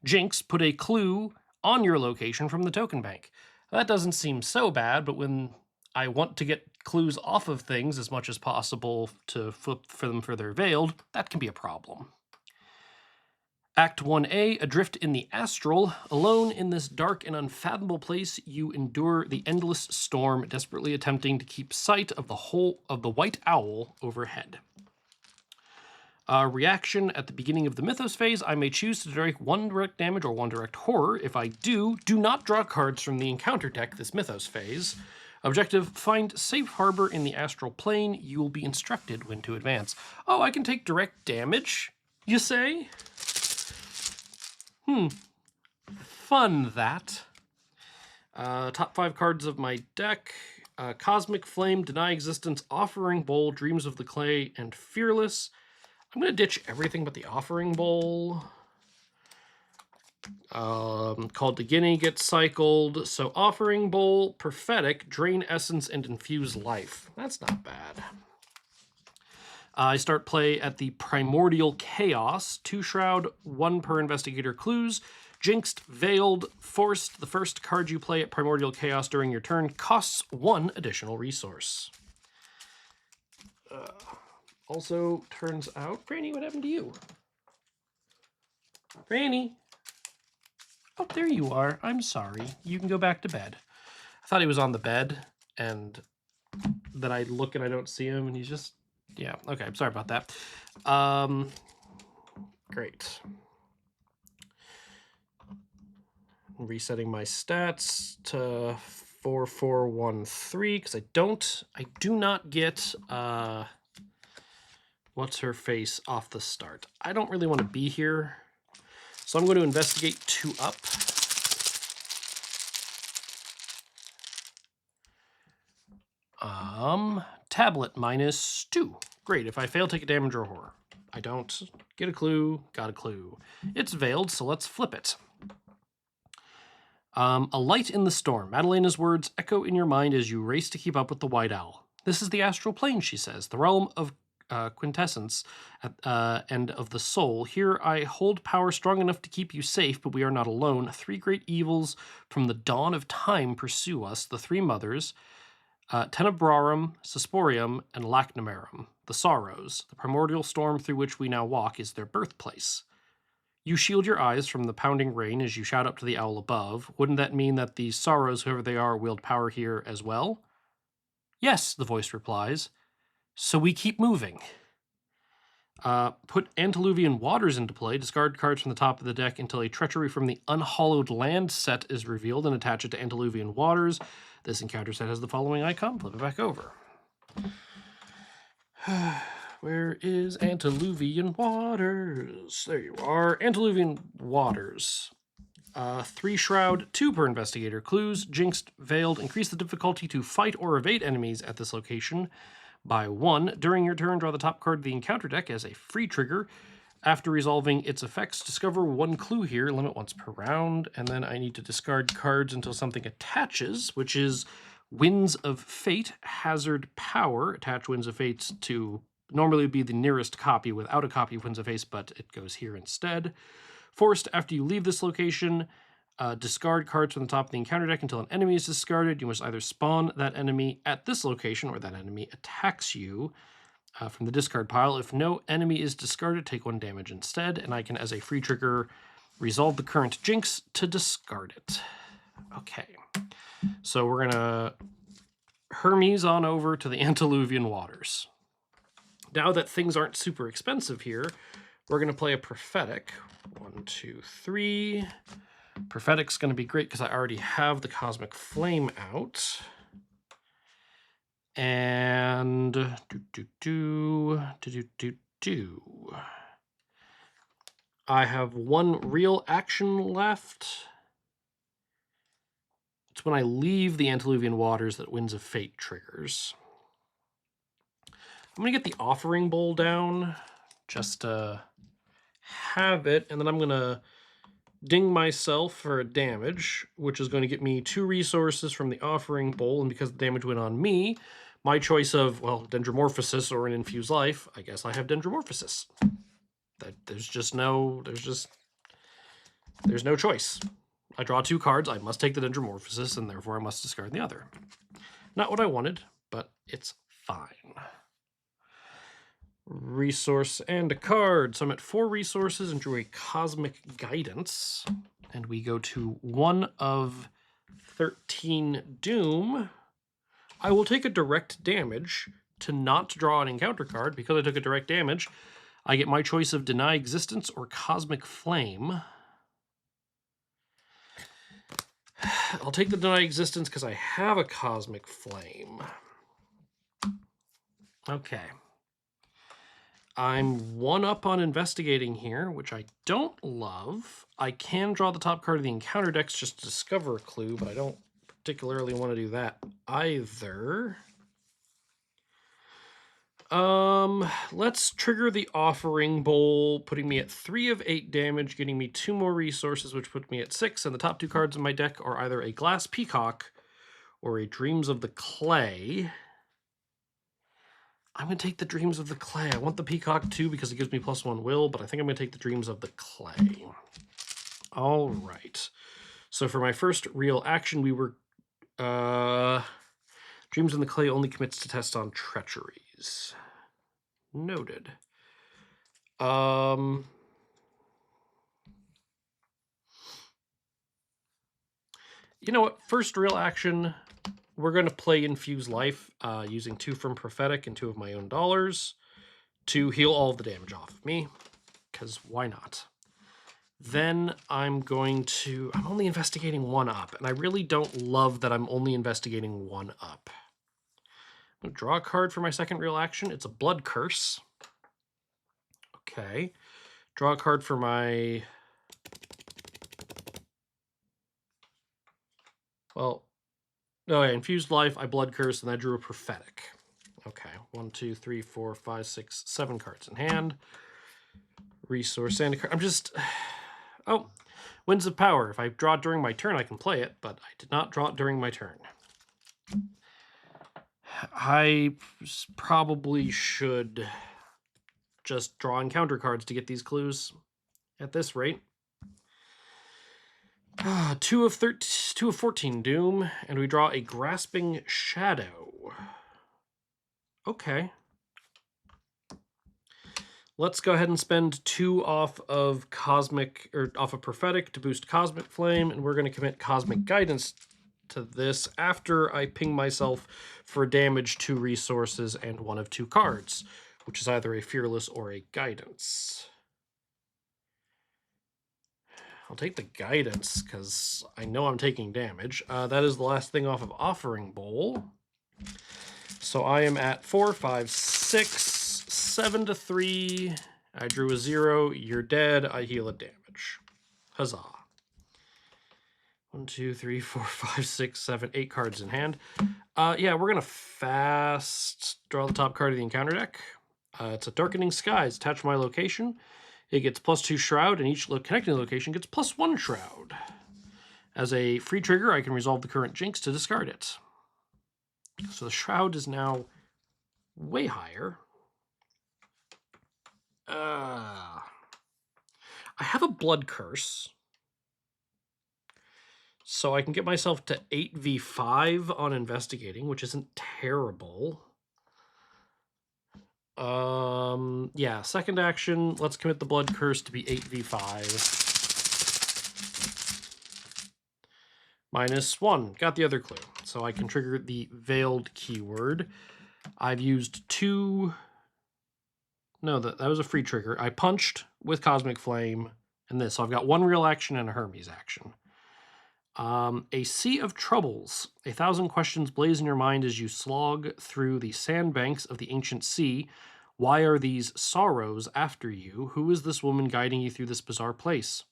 Jinx, put a clue on your location from the token bank. That doesn't seem so bad, but when I want to get clues off of things as much as possible to flip for them further veiled, that can be a problem. Act 1A, Adrift in the Astral. Alone in this dark and unfathomable place, you endure the endless storm, desperately attempting to keep sight of the white owl overhead. Reaction at the beginning of the Mythos phase, I may choose to direct 1 direct damage or 1 direct horror. If I do not draw cards from the encounter deck this Mythos phase. Objective, find safe harbor in the astral plane. You will be instructed when to advance. Oh, I can take direct damage, you say? Fun, that. Top 5 cards of my deck. Cosmic Flame, Deny Existence, Offering Bowl, Dreams of the Clay, and Fearless. I'm going to ditch everything but the Offering Bowl. Called to Guinea gets cycled. So Offering Bowl, Prophetic, Drain Essence, and Infuse Life. That's not bad. I start play at the Primordial Chaos. 2 Shroud, 1 per investigator clues. Jinxed, Veiled, Forced. The first card you play at Primordial Chaos during your turn costs 1 additional resource. Also, turns out, Franny, what happened to you? Franny? Oh, there you are. I'm sorry. You can go back to bed. I thought he was on the bed, and then I look and I don't see him, and he's just... Yeah, okay, sorry about that. Great. Resetting my stats to 4413, because I do not get what's her face off the start. I don't really want to be here, so I'm going to investigate 2 up. Tablet -2. Great, if I fail, take a damage or horror. I don't get a clue, got a clue. It's veiled, so let's flip it. A light in the storm. Madalena's words echo in your mind as you race to keep up with the White Owl. This is the astral plane, she says, the realm of quintessence and of the soul. Here I hold power strong enough to keep you safe, but we are not alone. 3 great evils from the dawn of time pursue us, the 3 mothers, Tenebrarum, Susporium, and Lacnomerum, the sorrows. The primordial storm through which we now walk is their birthplace. You shield your eyes from the pounding rain as you shout up to the owl above. Wouldn't that mean that these sorrows, whoever they are, wield power here as well? Yes, the voice replies. So we keep moving. Put Antediluvian Waters into play. Discard cards from the top of the deck until a Treachery from the Unhallowed Land set is revealed and attach it to Antediluvian Waters. This encounter set has the following icon. Flip it back over. Where is Antediluvian Waters? There you are. Antediluvian Waters. 3 Shroud, 2 per Investigator. Clues, Jinxed, Veiled. Increase the difficulty to fight or evade enemies at this location by 1. During your turn, draw the top card of the encounter deck as a free trigger. After resolving its effects, discover 1 clue here, limit once per round, and then I need to discard cards until something attaches, which is Winds of Fate, Hazard Power. Attach Winds of Fate to normally be the nearest copy without a copy of Winds of Fate, but it goes here instead. Forced, after you leave this location, discard cards from the top of the encounter deck until an enemy is discarded. You must either spawn that enemy at this location or that enemy attacks you from the discard pile. If no enemy is discarded, take 1 damage instead, and I can, as a free trigger, resolve the current Jinx to discard it. Okay, so we're going to Hermes on over to the Antediluvian Waters. Now that things aren't super expensive here, we're going to play a Prophetic. 1, 2, 3. Prophetic's going to be great because I already have the Cosmic Flame out. And I have 1 real action left. It's when I leave the Antediluvian Waters that Winds of Fate triggers. I'm going to get the Offering Bowl down just to have it, and then I'm going to ding myself for a damage, which is going to get me 2 resources from the Offering Bowl, and because the damage went on me, my choice of, well, Dendromorphosis or an Infused Life, I guess I have Dendromorphosis. There's no choice. I draw 2 cards, I must take the Dendromorphosis, and therefore I must discard the other. Not what I wanted, but it's fine. Resource and a card. So I'm at 4 resources and drew a Cosmic Guidance. And we go to 1 of 13 Doom. I will take a direct damage to not draw an encounter card. Because I took a direct damage, I get my choice of Deny Existence or Cosmic Flame. I'll take the Deny Existence because I have a Cosmic Flame. Okay. I'm 1 up on investigating here, which I don't love. I can draw the top card of the encounter decks just to discover a clue, but I don't particularly want to do that either. Let's trigger the Offering Bowl, putting me at 3 of 8 damage, getting me 2 more resources, which put me at 6, and the top 2 cards in my deck are either a Glass Peacock or a Dreams of the Clay. I'm going to take the Dreams of the Clay. I want the Peacock too because it gives me +1 will, but I think I'm going to take the Dreams of the Clay. All right. So for my first real action, we were... Dreams of the Clay only commits to test on treacheries. Noted. You know what? First real action... We're going to play Infuse Life using 2 from Prophetic and 2 of my own dollars to heal all of the damage off of me, because why not? Then I'm only investigating 1 up, and I really don't love that I'm only investigating 1 up. I'm going to draw a card for my second real action. It's a Blood Curse. Okay. Draw a card for my... Well... Oh, yeah, Infused Life, I Blood Curse, and I drew a Prophetic. Okay, 1, 2, 3, 4, 5, 6, 7 cards in hand. Resource and a card. I'm just... Oh, Winds of Power. If I draw it during my turn, I can play it, but I did not draw it during my turn. I probably should just draw encounter cards to get these clues at this rate. 2 of 14 Doom, and we draw a Grasping Shadow. Okay. Let's go ahead and spend 2 off of Prophetic to boost Cosmic Flame, and we're going to commit Cosmic Guidance to this after I ping myself for damage, 2 resources, and 1 of 2 cards, which is either a fearless or a guidance. I'll take the guidance because I know I'm taking damage. That is the last thing off of Offering Bowl. So I am at 4, 5, 6, 7 to 3. I drew a 0. You're dead. I heal a damage. Huzzah. 1, 2, 3, 4, 5, 6, 7, 8 cards in hand. Yeah, we're going to fast draw the top card of the encounter deck. It's a Darkening Skies. Attached to my location. It gets +2 Shroud, and each connecting location gets +1 Shroud. As a free trigger, I can resolve the current Jinx to discard it. So the Shroud is now way higher. I have a Blood Curse, so I can get myself to 8v5 on investigating, which isn't terrible. Yeah, second action, let's commit the Blood Curse to be 8v5. -1, got the other clue. So I can trigger the Veiled keyword. I've used 2... No, that was a free trigger. I punched with Cosmic Flame and this. So I've got 1 real action and a Hermes action. A Sea of Troubles. 1,000 questions blaze in your mind as you slog through the sandbanks of the ancient sea. Why are these sorrows after you? Who is this woman guiding you through this bizarre place?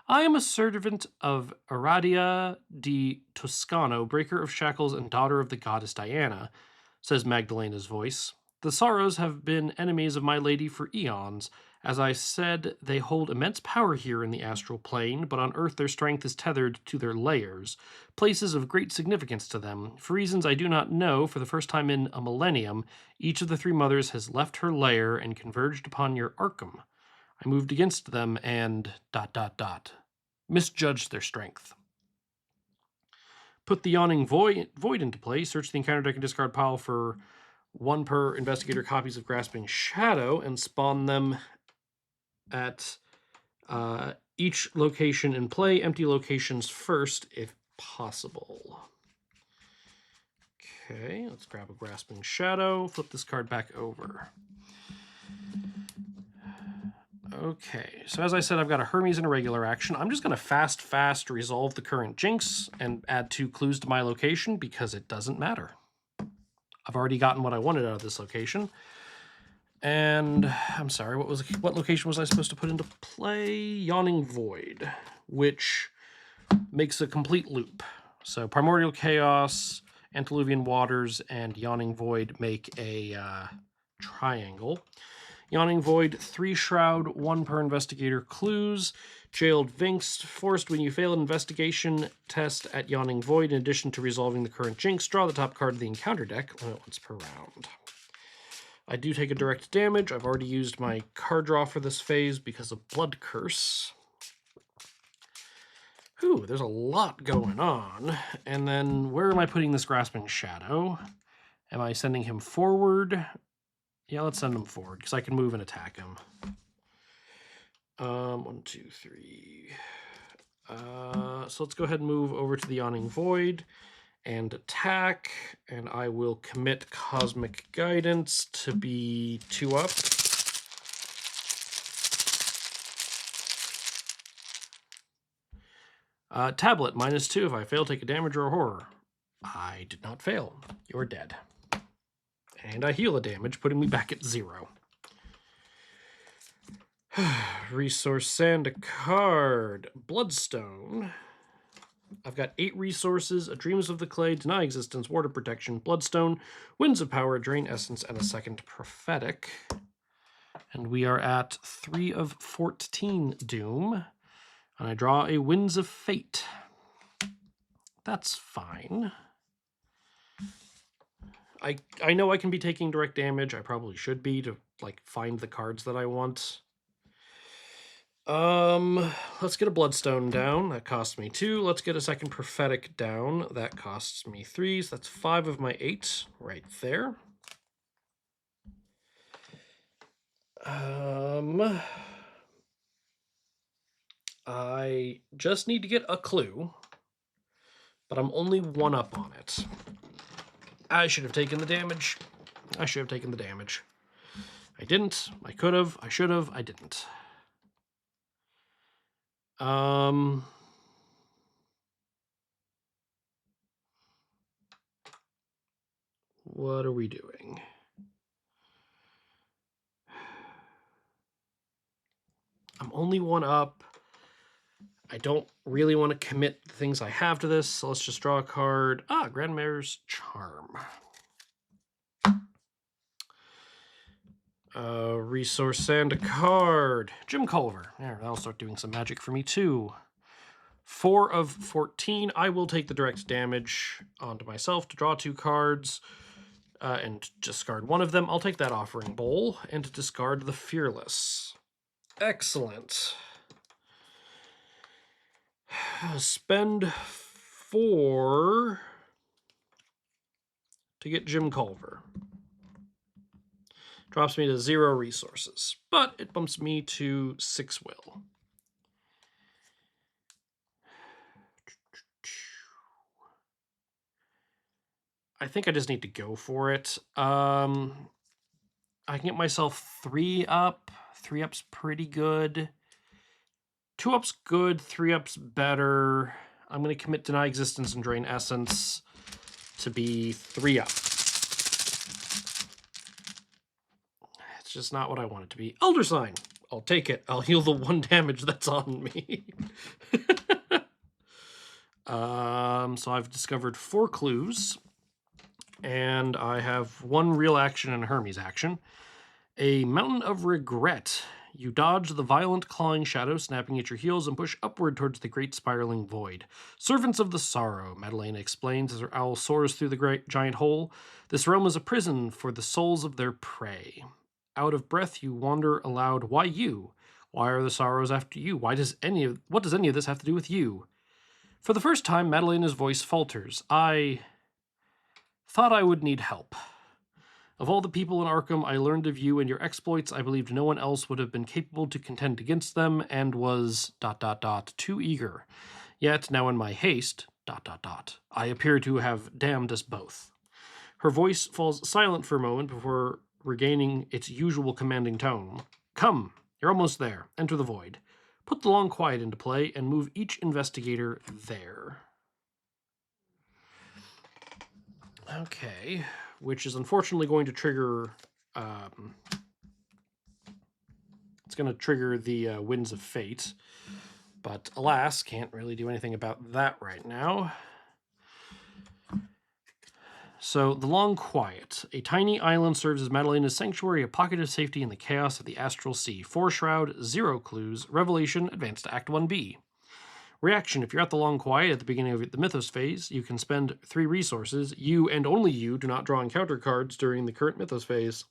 I am a servant of Aradia di Toscano, breaker of shackles and daughter of the goddess Diana, says Magdalena's voice. The sorrows have been enemies of my lady for eons. As I said, they hold immense power here in the astral plane, but on Earth their strength is tethered to their layers, places of great significance to them. For reasons I do not know, for the first time in a millennium, each of the 3 mothers has left her lair and converged upon your Arkham. I moved against them and ... misjudged their strength. Put the Yawning Void into play. Search the encounter deck and discard pile for 1 per investigator copies of Grasping Shadow and spawn them at each location in play. Empty locations first, if possible. Okay, let's grab a Grasping Shadow. Flip this card back over. Okay, so as I said, I've got a Hermes and a regular action. I'm just going to fast resolve the current Jinx and add 2 clues to my location because it doesn't matter. I've already gotten what I wanted out of this location. And I'm sorry, what location was I supposed to put into play? Yawning Void, which makes a complete loop. So Primordial Chaos, Antediluvian Waters, and Yawning Void make a triangle. Yawning Void, 3 Shroud, 1 per investigator clues. Jailed Vinx, forced when you fail an investigation test at Yawning Void, in addition to resolving the current Jinx, draw the top card of the encounter deck, limit once per round. I do take a direct damage. I've already used my card draw for this phase because of Blood Curse. Whew, there's a lot going on. And then where am I putting this Grasping Shadow? Am I sending him forward? Yeah, let's send him forward because I can move and attack him. 1, 2, 3. So let's go ahead and move over to the Yawning Void and attack, and I will commit Cosmic Guidance to be 2 up. Tablet, -2. If I fail, take a damage or a horror. I did not fail. You're dead. And I heal a damage, putting me back at 0. Resource Sand, a card. Bloodstone. I've got 8 resources: a Dreams of the Clay, Deny Existence, Ward of Protection, Bloodstone, Winds of Power, Drain Essence, and a second Prophetic. And we are at 3 of 14 Doom. And I draw a Winds of Fate. That's fine. I know I can be taking direct damage. I probably should be to like find the cards that I want. Let's get a Bloodstone down. That costs me 2. Let's get a second Prophetic down. That costs me 3. So that's 5 of my 8 right there. I just need to get a clue, but I'm only 1 up on it. I should have taken the damage. I didn't. I could have. I should have. I didn't. What are we doing? I'm only one up. I don't really want to commit the things I have to this, so let's just draw a card. Grandmare's Charm. Resource and a card. Jim Culver. There, that'll start doing some magic for me too. 4 of 14. I will take the direct damage onto myself to draw 2 cards and discard one of them. I'll take that Offering Bowl and discard the Fearless. Excellent. Spend 4 to get Jim Culver. Drops me to 0 resources, but it bumps me to 6 will. I think I just need to go for it. I can get myself 3 up. 3 up's pretty good. 2 up's good. 3 up's better. I'm going to commit Deny Existence and Drain Essence to be 3 up. It's just not what I want it to be. Elder Sign. I'll take it. I'll heal the 1 damage that's on me. So I've discovered 4 clues. And I have 1 real action and a Hermes action. A Mountain of Regret. You dodge the violent clawing shadow snapping at your heels and push upward towards the great spiraling void. Servants of the Sorrow, Madalena explains as her owl soars through the great giant hole. This realm is a prison for the souls of their prey. Out of breath, you wander aloud. Why you? Why are the sorrows after you? What does any of this have to do with you? For the first time, Madalena's voice falters. I thought I would need help. Of all the people in Arkham, I learned of you and your exploits. I believed no one else would have been capable to contend against them, and was ... too eager. Yet, now in my haste ... I appear to have damned us both. Her voice falls silent for a moment before regaining its usual commanding tone. Come, you're almost there. Enter the void. Put the Long Quiet into play, and move each investigator there. Okay, which is unfortunately going to trigger... it's going to trigger the Winds of Fate. But alas, can't really do anything about that right now. So, the Long Quiet. A tiny island serves as Madalena's sanctuary, a pocket of safety in the chaos of the astral sea. 4 shroud, 0 clues. Revelation, advance to Act 1B. Reaction. If you're at the Long Quiet at the beginning of the Mythos phase, you can spend 3 resources. You and only you do not draw encounter cards during the current Mythos phase.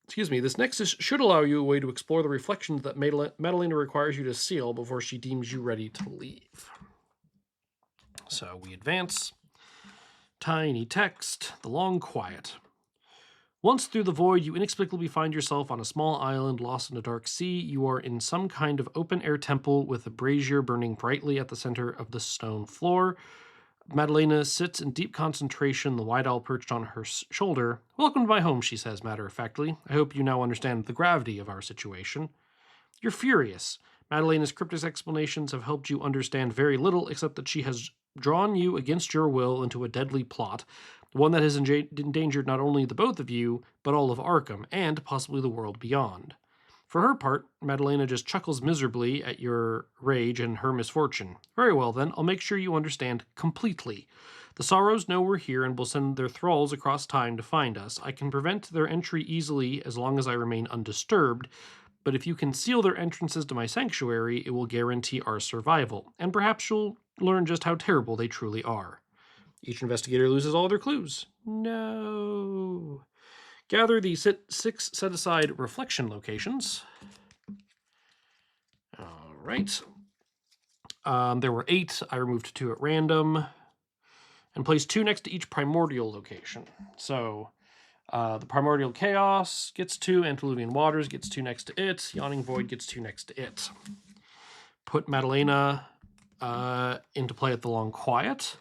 Excuse me. This Nexus should allow you a way to explore the reflections that Madalena requires you to seal before she deems you ready to leave. So we advance. Tiny text. The Long Quiet. Once through the void, you inexplicably find yourself on a small island lost in a dark sea. You are in some kind of open-air temple with a brazier burning brightly at the center of the stone floor. Madalena sits in deep concentration, the white owl perched on her shoulder. Welcome to my home, she says matter-of-factly. I hope you now understand the gravity of our situation. You're furious. Madalena's cryptic explanations have helped you understand very little, except that she has drawn you against your will into a deadly plot, one that has endangered not only the both of you, but all of Arkham, and possibly the world beyond. For her part, Madalena just chuckles miserably at your rage and her misfortune. Very well then, I'll make sure you understand completely. The Sorrows know we're here and will send their thralls across time to find us. I can prevent their entry easily as long as I remain undisturbed, but if you can seal their entrances to my sanctuary, it will guarantee our survival, and perhaps you'll learn just how terrible they truly are. Each investigator loses all their clues. No. Gather the 6 set-aside reflection locations. All right. There were 8. I removed 2 at random. And placed 2 next to each primordial location. So, the Primordial Chaos gets 2. Antediluvian Waters gets 2 next to it. Yawning Void gets 2 next to it. Put Madalena into play at the Long Quiet.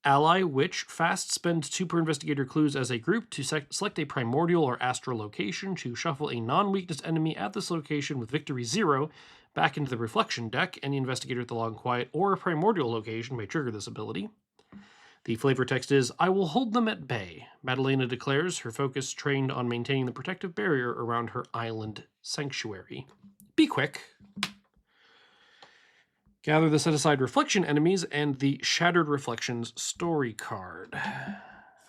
Ally Witch. Fast, spend 2 per investigator clues as a group to select a primordial or astral location to shuffle a non-weakness enemy at this location with victory 0 back into the reflection deck. Any investigator at the Long Quiet or a primordial location may trigger this ability. The flavor text is, I will hold them at bay. Madalena declares, her focus trained on maintaining the protective barrier around her island sanctuary. Be quick. Gather the set-aside reflection enemies and the Shattered Reflections story card.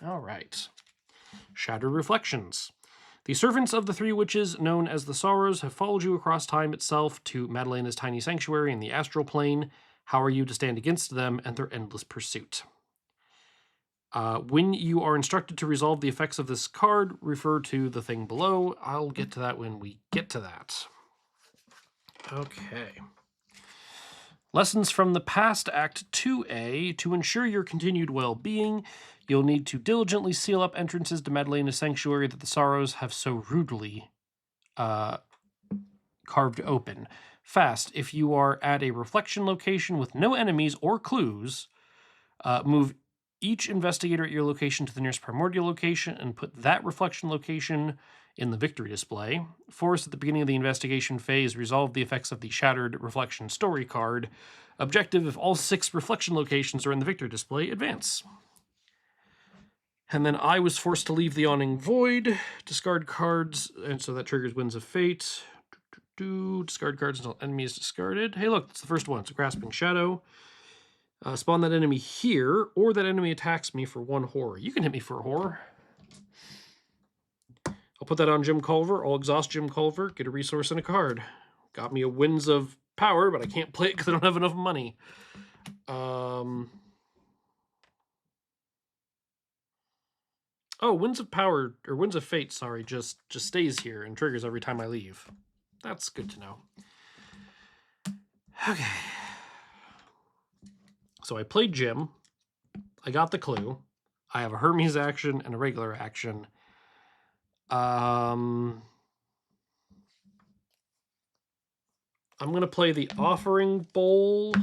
All right. Shattered Reflections. The servants of the 3 witches, known as the Sorrows, have followed you across time itself to Madalena's tiny sanctuary in the astral plane. How are you to stand against them and their endless pursuit? When you are instructed to resolve the effects of this card, refer to the thing below. I'll get to that when we get to that. Okay. Lessons from the Past, Act 2A. To ensure your continued well-being, you'll need to diligently seal up entrances to Madalena's sanctuary that the Sorrows have so rudely carved open. Fast, if you are at a reflection location with no enemies or clues, move each investigator at your location to the nearest primordial location and put that reflection location in the victory display. Force at the beginning of the investigation phase, resolve the effects of the Shattered Reflection story card. Objective, if all 6 reflection locations are in the victory display, advance. And then I was forced to leave the Yawning Void, discard cards, and so that triggers Winds of Fate. Discard cards until enemy is discarded. Hey look, it's the first one. It's a Grasping Shadow. Spawn that enemy here, or that enemy attacks me for 1 horror. You can hit me for a horror. I'll put that on Jim Culver. I'll exhaust Jim Culver, get a resource and a card. Got me a Winds of Power, but I can't play it because I don't have enough money. Oh, Winds of Power, or Winds of Fate, sorry, just stays here and triggers every time I leave. That's good to know. Okay. So I played Jim. I got the clue. I have a Hermes action and a regular action. I'm going to play the Offering Bowl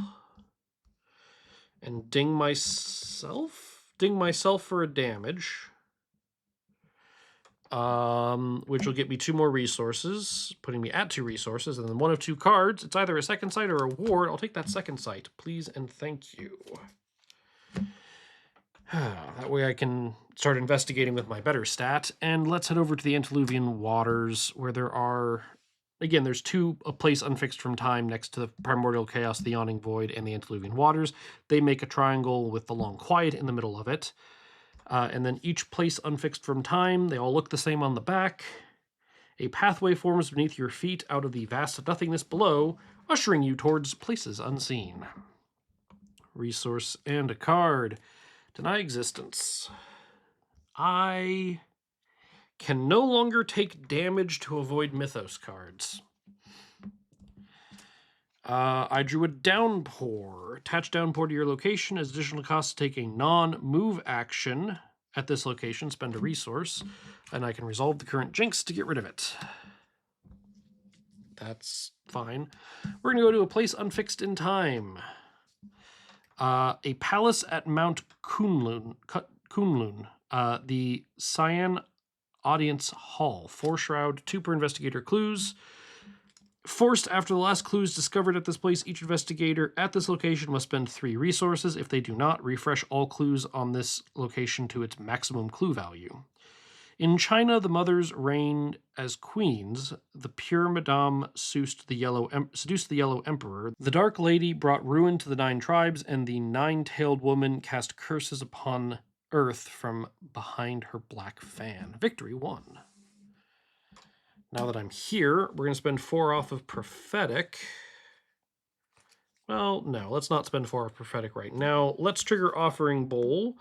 and ding myself for a damage, which will get me 2 more resources, putting me at 2 resources, and then 1 of 2 cards. It's either a second sight or a ward. I'll take that second sight, please and thank you. That way I can start investigating with my better stat. And let's head over to the Antediluvian Waters, where there are, again, there's 2, a place unfixed from time next to the Primordial Chaos, the Yawning Void, and the Antediluvian Waters. They make a triangle with the Long Quiet in the middle of it. And then each place unfixed from time, they all look the same on the back. A pathway forms beneath your feet out of the vast nothingness below, ushering you towards places unseen. Resource and a card. Deny existence. I can no longer take damage to avoid Mythos cards. I drew a Downpour. Attach Downpour to your location as additional cost to take a non-move action at this location. Spend a resource, and I can resolve the current Jinx to get rid of it. That's fine. We're going to go to a place unfixed in time. A palace at Mount Kunlun, the Cyan Audience Hall. 4 shroud, 2 per investigator clues. Forced after the last clue is discovered at this place, each investigator at this location must spend 3 resources. If they do not, refresh all clues on this location to its maximum clue value. In China, the mothers reigned as queens. The pure Madame seduced the Yellow Emperor. The Dark Lady brought ruin to the 9 tribes, and the 9-tailed woman cast curses upon Earth from behind her black fan. Victory 1. Now that I'm here, we're going to spend 4 off of Prophetic. Well, no, let's not spend 4 off Prophetic right now. Let's trigger Offering Bowl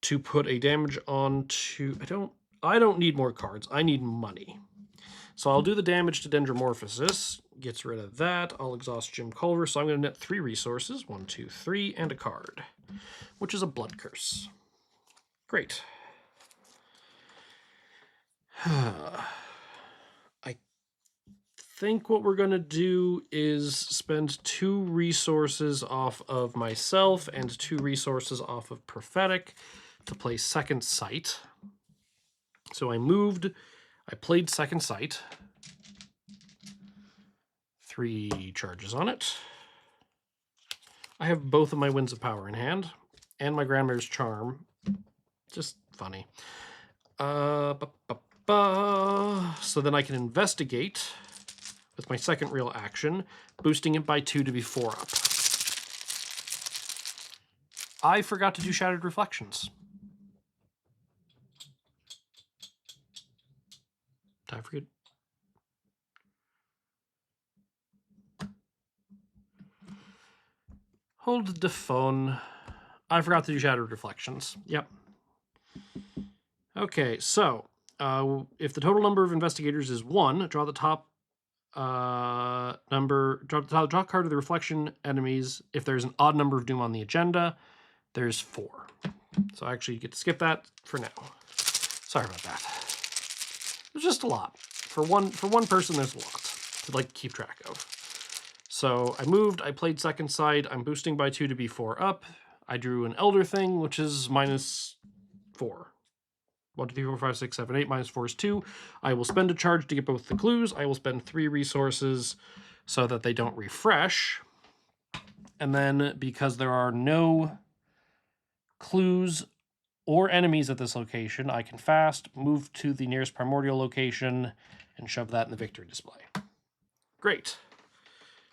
to put a damage onto... I don't need more cards. I need money. So I'll do the damage to Dendromorphosis. Gets rid of that. I'll exhaust Jim Culver. So I'm going to net 3 resources. 1, 2, 3, and a card, which is a Blood Curse. Great. I think what we're going to do is spend 2 resources off of myself and 2 resources off of Prophetic to play Second Sight. So I played Second Sight. 3 charges on it. I have both of my Winds of Power in hand, and my Grandmare's Charm. Just funny. So then I can investigate with my second real action, boosting it by 2 to be 4 up. I forgot to do Shattered Reflections. Did I forget? Hold the phone. I forgot to do Shattered Reflections. Yep. Okay, so if the total number of investigators is 1, draw the top draw card of the reflection enemies. If there's an odd number of doom on the agenda, there's 4. So I actually get to skip that for now. Sorry about that. There's just a lot. For one person, there's a lot to like keep track of. So I moved, I played Second Sight, I'm boosting by 2 to be 4 up. I drew an Elder Thing, which is -4. 1, 2, 3, 4, 5, 6, 7, 8, -4 is 2. I will spend a charge to get both the clues. I will spend 3 resources so that they don't refresh. And then, because there are no clues or enemies at this location, I can fast, move to the nearest primordial location, and shove that in the victory display. Great.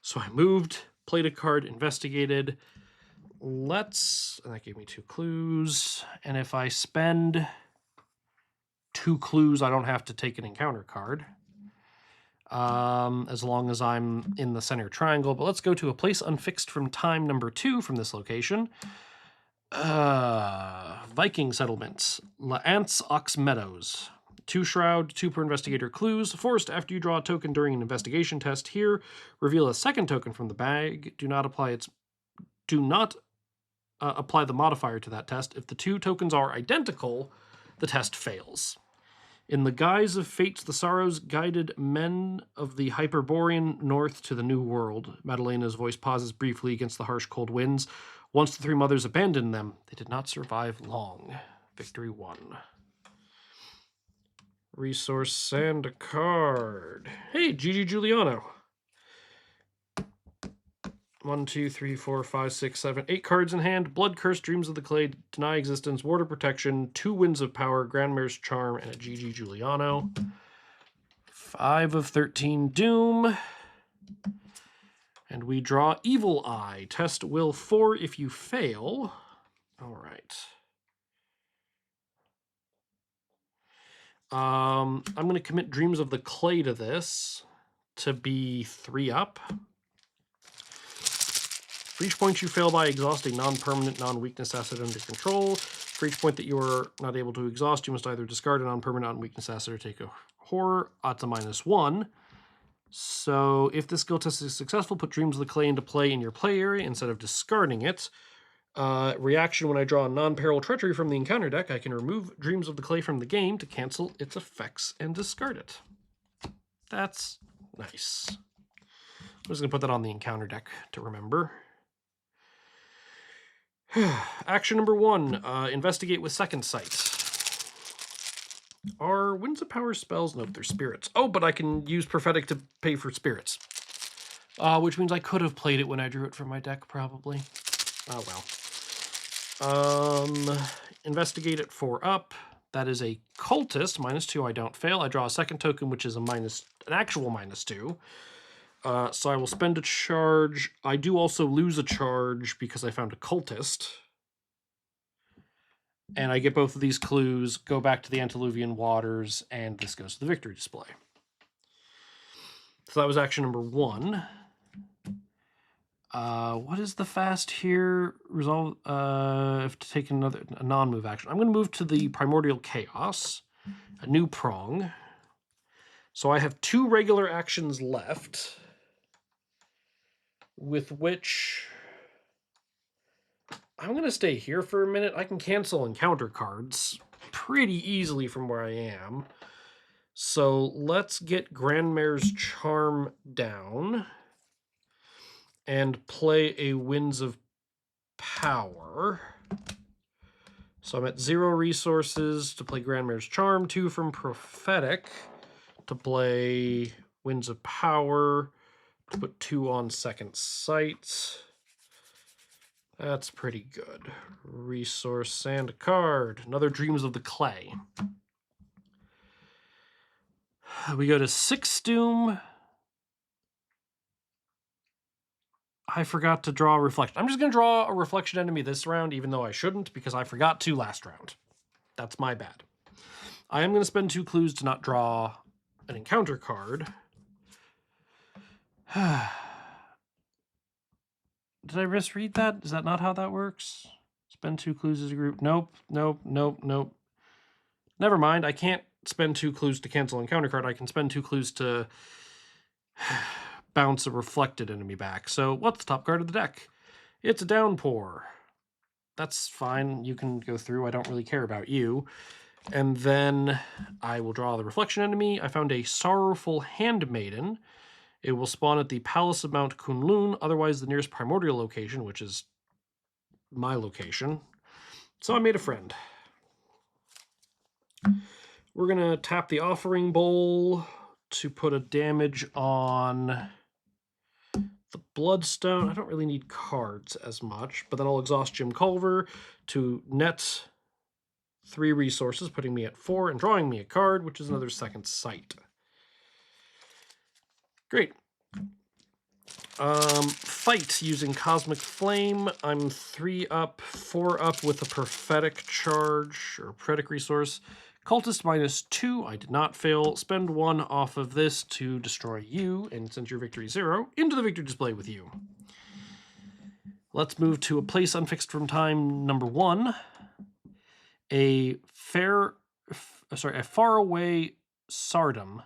So I moved, played a card, investigated. And that gave me 2 clues. And if I spend 2 clues, I don't have to take an encounter card. As long as I'm in the center triangle. But let's go to a place unfixed from time number 2 from this location. Viking settlements. Laance Ox Meadows. 2 shroud, 2 per investigator clues. Forced after you draw a token during an investigation test here. Reveal a second token from the bag. Do not apply the modifier to that test. If the 2 tokens are identical, the test fails. In the guise of fates, the sorrows guided men of the Hyperborean north to the New World. Madalena's voice pauses briefly against the harsh cold winds. Once the 3 mothers abandoned them, they did not survive long. Victory 1. Resource and a card. Hey, Gigi Giuliano. 1, 2, 3, 4, 5, 6, 7, 8 cards in hand. Blood Curse, Dreams of the Clay, Deny Existence, Ward of Protection, 2 Winds of Power, Grandmare's Charm, and a Gigi Giuliano. 5 of 13 Doom. And we draw Evil Eye. Test will 4 if you fail. All right. I'm going to commit Dreams of the Clay to this to be 3 up. For each point you fail by, exhaust a non-permanent, non-weakness asset under control. For each point that you are not able to exhaust, you must either discard a non-permanent, non-weakness asset or take a horror. Odds of -1. So if this skill test is successful, put Dreams of the Clay into play in your play area instead of discarding it. Reaction: when I draw a non-peril treachery from the encounter deck, I can remove Dreams of the Clay from the game to cancel its effects and discard it. That's nice. I'm just going to put that on the encounter deck to remember. Action number 1, investigate with Second Sight. Are Winds of Power spells? Nope, they're spirits. Oh, but I can use Prophetic to pay for spirits. Which means I could have played it when I drew it from my deck, probably. Oh, well. Investigate at 4 up. That is a Cultist, -2, I don't fail. I draw a second token, which is an actual -2. So I will spend a charge. I do also lose a charge because I found a Cultist. And I get both of these clues, go back to the Antediluvian Waters, and this goes to the victory display. So that was action number 1. What is the fast here? Resolve if to take a non-move action. I'm going to move to the Primordial Chaos, a new prong. So I have 2 regular actions left, with which I'm going to stay here for a minute. I can cancel encounter cards pretty easily from where I am. So let's get Grandmare's Charm down and play a Winds of Power. So I'm at 0 resources to play Grandmare's Charm, 2 from Prophetic to play Winds of Power, to put 2 on second sight. That's pretty good. Resource and a card. Another Dreams of the Clay. We go to 6 Doom. I forgot to draw a Reflection. I'm just going to draw a Reflection enemy this round, even though I shouldn't, because I forgot to last round. That's my bad. I am going to spend 2 clues to not draw an encounter card. Did I misread that? Is that not how that works? Spend 2 clues as a group. Nope. Never mind. I can't spend 2 clues to cancel encounter card. I can spend 2 clues to bounce a reflected enemy back. So what's the top card of the deck? It's a Downpour. That's fine. You can go through. I don't really care about you. And then I will draw the reflection enemy. I found a Sorrowful Handmaiden. It will spawn at the Palace of Mount Kunlun, otherwise the nearest primordial location, which is my location. So I made a friend. We're going to tap the Offering Bowl to put a damage on the Bloodstone. I don't really need cards as much, but then I'll exhaust Jim Culver to net 3 resources, putting me at 4 and drawing me a card, which is another second sight. Great. Fight using Cosmic Flame. I'm 3 up, 4 up with a Prophetic Charge, or Prophetic Resource. Cultist -2, I did not fail. Spend 1 off of this to destroy you, and send your victory 0 into the victory display with you. Let's move to a place unfixed from time number 1. A faraway Sardom,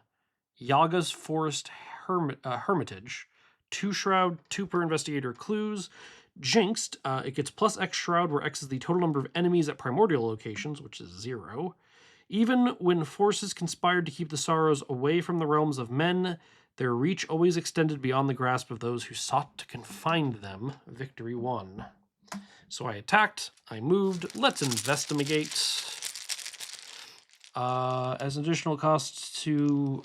Yaga's Forest Hermitage, 2 Shroud, 2 per investigator clues. Jinxed, it gets plus X Shroud, where X is the total number of enemies at primordial locations, which is 0. Even when forces conspired to keep the sorrows away from the realms of men, their reach always extended beyond the grasp of those who sought to confine them. Victory 1. So I attacked, I moved, let's investigate. As an additional cost to...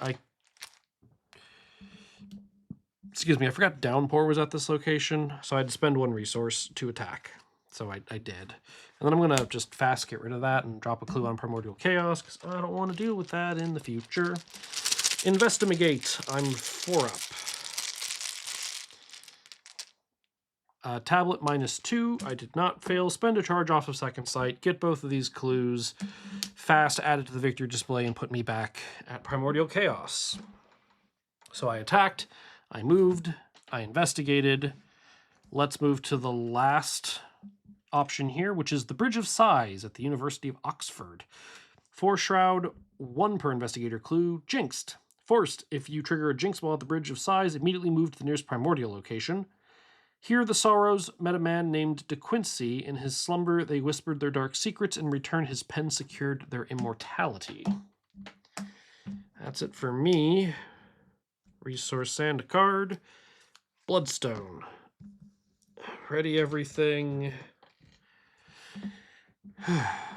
Excuse me, I forgot Downpour was at this location, so I had to spend 1 resource to attack. So I did. And then I'm going to just fast get rid of that and drop a clue on Primordial Chaos, because I don't want to deal with that in the future. Investigate, I'm 4 up. Tablet -2, I did not fail. Spend a charge off of second sight, get both of these clues, fast add it to the victory display, and put me back at Primordial Chaos. So I attacked, I moved, I investigated. Let's move to the last option here, which is the Bridge of Sighs at the University of Oxford. 4 Shroud, 1 per investigator clue. Jinxed. Forced, if you trigger a Jinx while at the Bridge of Sighs, immediately move to the nearest primordial location. Here the sorrows met a man named De Quincey. In his slumber, they whispered their dark secrets. In return, his pen secured their immortality. That's it for me. Resource and a card. Bloodstone. Ready everything.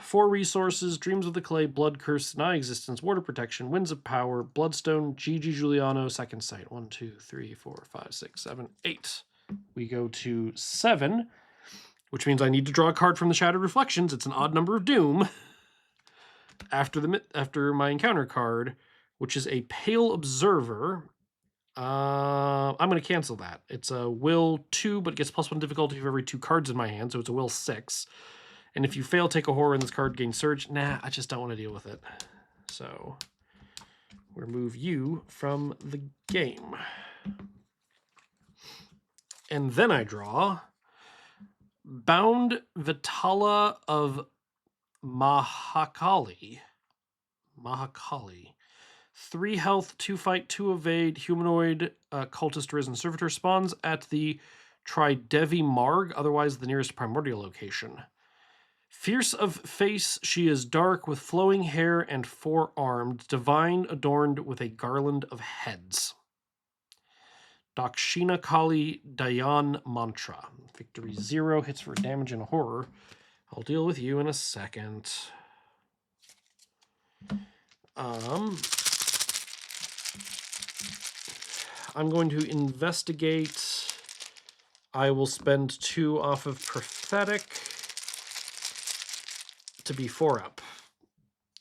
4 resources, Dreams of the Clay, Blood Curse, Deny Existence, Water Protection, Winds of Power, Bloodstone, Gigi Giuliano, Second Sight. 1, 2, 3, 4, 5, 6, 7, 8. We go to 7, which means I need to draw a card from the Shattered Reflections. It's an odd number of doom. After my encounter card, which is a Pale Observer. I'm going to cancel that. It's a Will 2, but gets +1 difficulty for every 2 cards in my hand, so it's a Will 6. And if you fail, take a horror, and this card gains Surge. Nah, I just don't want to deal with it. So, remove you from the game. And then I draw Bound Vitala of Mahakali. 3 health, 2 fight, 2 evade, humanoid, cultist, risen servitor. Spawns at the Tridevi Marg, otherwise the nearest primordial location. Fierce of face, she is dark with flowing hair and four-armed, divine adorned with a garland of heads. Dakshina Kali Dayan Mantra. Victory 0, hits for damage and horror. I'll deal with you in a second. I'm going to investigate. I will spend 2 off of Prophetic to be 4 up.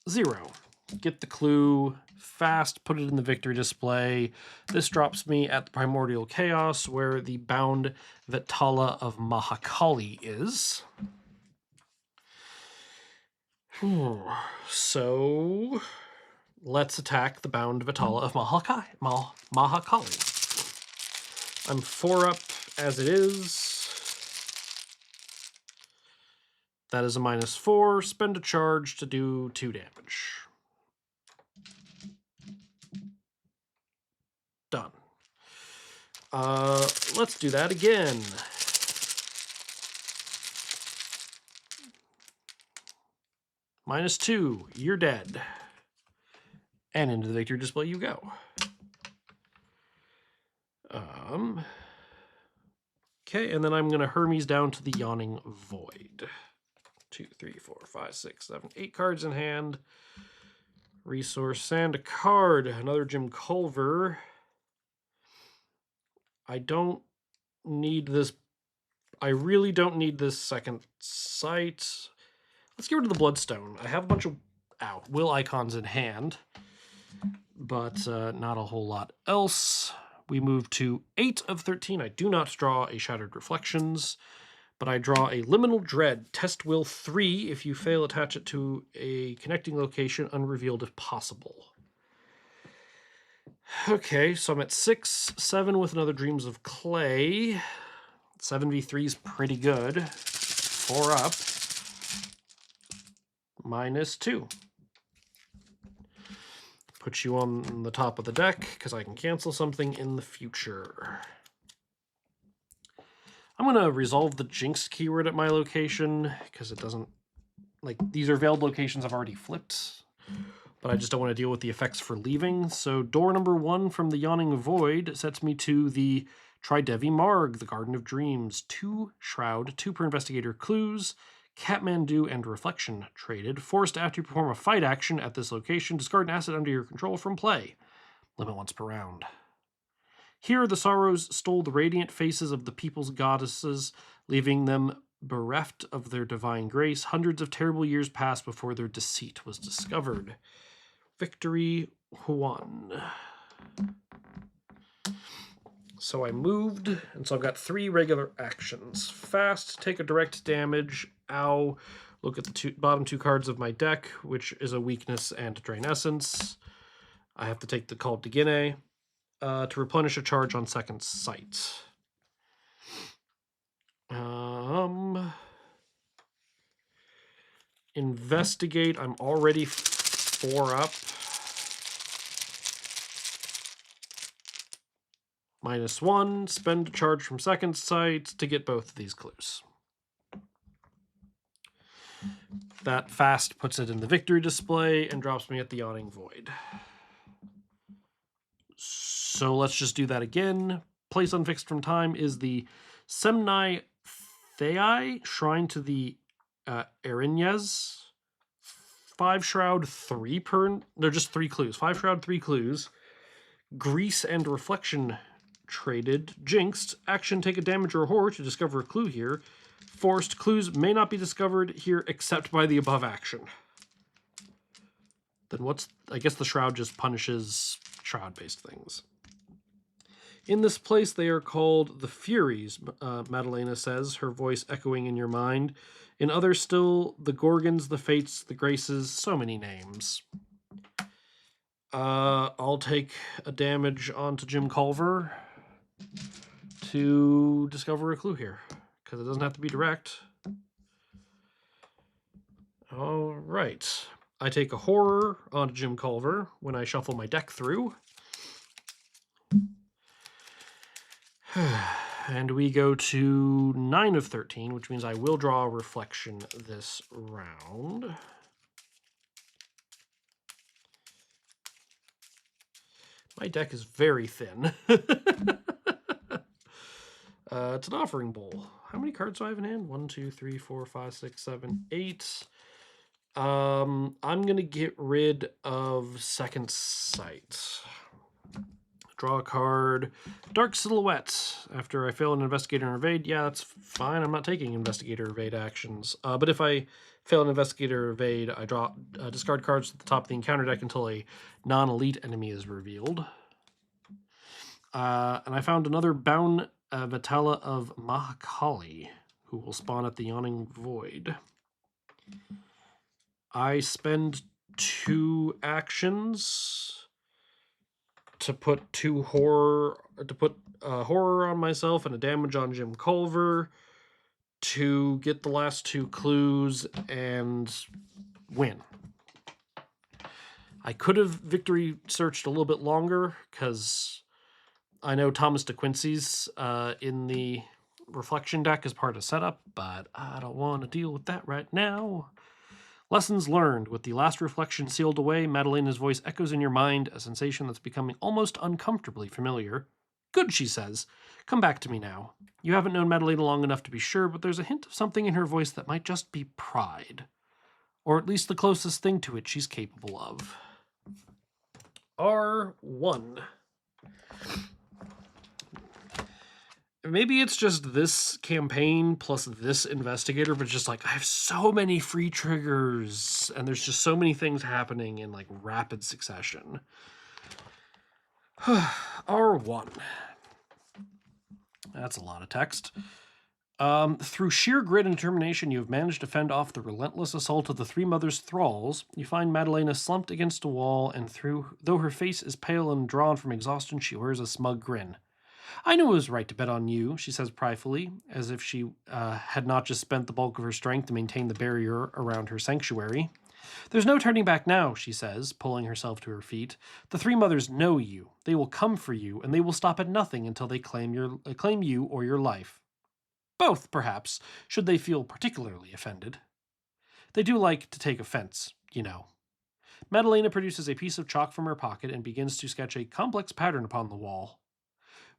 0. Get the clue fast, put it in the victory display. This drops me at the Primordial Chaos, where the bound Vetala of Mahakali is. So let's attack the bound Vetala of Mahakali. I'm 4 up as it is. That is a -4. Spend a charge to do 2 damage. Done. Let's do that again. -2. You're dead. And into the victory display you go. Okay, and then I'm going to Hermes down to the Yawning Void. 2, 3, 4, 5, 6, 7, 8 cards in hand. Resource and a card. Another Jim Culver. I don't need this. I really don't need this second sight. Let's get rid of the Bloodstone. I have a bunch of will icons in hand, but not a whole lot else. We move to 8 of 13. I do not draw a Shattered Reflections, but I draw a Liminal Dread. Test will 3. If you fail, attach it to a connecting location, unrevealed if possible. Okay, so I'm at 6, 7 with another Dreams of Clay. 7v3 is pretty good. 4 up. -2. Put you on the top of the deck, because I can cancel something in the future. I'm going to resolve the Jinx keyword at my location, because it doesn't... Like, these are veiled locations I've already flipped, but I just don't want to deal with the effects for leaving. So door number 1 from the Yawning Void sets me to the Tridevi Marg, the Garden of Dreams. 2 Shroud, 2 per Investigator clues, Kathmandu and Reflection traded. Forced after you perform a fight action at this location, discard an asset under your control from play. Limit once per round. Here the sorrows stole the radiant faces of the people's goddesses, leaving them bereft of their divine grace. Hundreds of terrible years passed before their deceit was discovered. Victory 1. So I moved, and so I've got 3 regular actions. Fast, take a direct damage. Ow. Look at the bottom 2 cards of my deck, which is a weakness and drain essence. I have to take the Called to Guinea to replenish a charge on second sight. Investigate. I'm already 4 up. -1, spend a charge from second sight to get both of these clues. That fast puts it in the victory display and drops me at the Yawning Void. So let's just do that again. Place unfixed from time is the Semnai Theai, Shrine to the Erinyes. 5 Shroud, 3 per... They're just 3 clues. 5 Shroud, 3 clues. Grease and Reflection traded. Jinxed. Action, take a damage or a horror to discover a clue here. Forced. Clues may not be discovered here except by the above action. Then what's... I guess the Shroud just punishes Shroud-based things. In this place, they are called the Furies, Madalena says, her voice echoing in your mind. In others still, the Gorgons, the Fates, the Graces, so many names. I'll take a damage onto Jim Culver to discover a clue here, because it doesn't have to be direct. All right. I take a horror onto Jim Culver when I shuffle my deck through. And we go to 9 of 13, which means I will draw a reflection this round. My deck is very thin. It's an offering bowl. How many cards do I have in hand? 1, 2, 3, 4, 5, 6, 7, 8. I'm going to get rid of Second Sight. Draw a card. Dark Silhouette. After I fail an Investigator and Evade, yeah, that's fine. I'm not taking Investigator Evade actions. But if I fail an Investigator Evade, I draw discard cards at the top of the encounter deck until a non-elite enemy is revealed. And I found another Bound Vitala of Mahakali, who will spawn at the Yawning Void. I spend 2 actions to put horror on myself and a damage on Jim Culver to get the last 2 clues and win. I could have victory searched a little bit longer because I know Thomas DeQuincy's in the reflection deck as part of setup, but I don't want to deal with that right now. Lessons learned. With the last reflection sealed away, Madalena's voice echoes in your mind, a sensation that's becoming almost uncomfortably familiar. Good, she says. Come back to me now. You haven't known Madalena long enough to be sure, but there's a hint of something in her voice that might just be pride. Or at least the closest thing to it she's capable of. R1. Maybe it's just this campaign plus this investigator, but just like I have so many free triggers and there's just so many things happening in like rapid succession. R1. That's a lot of text. Through sheer grit and determination, you have managed to fend off the relentless assault of the Three Mothers' thralls. You find Madalena slumped against a wall, and though her face is pale and drawn from exhaustion, she wears a smug grin. I knew it was right to bet on you, she says pridefully, as if she had not just spent the bulk of her strength to maintain the barrier around her sanctuary. There's no turning back now, she says, pulling herself to her feet. The Three Mothers know you. They will come for you, and they will stop at nothing until they claim you or your life. Both, perhaps, should they feel particularly offended. They do like to take offense, you know. Madalena produces a piece of chalk from her pocket and begins to sketch a complex pattern upon the wall.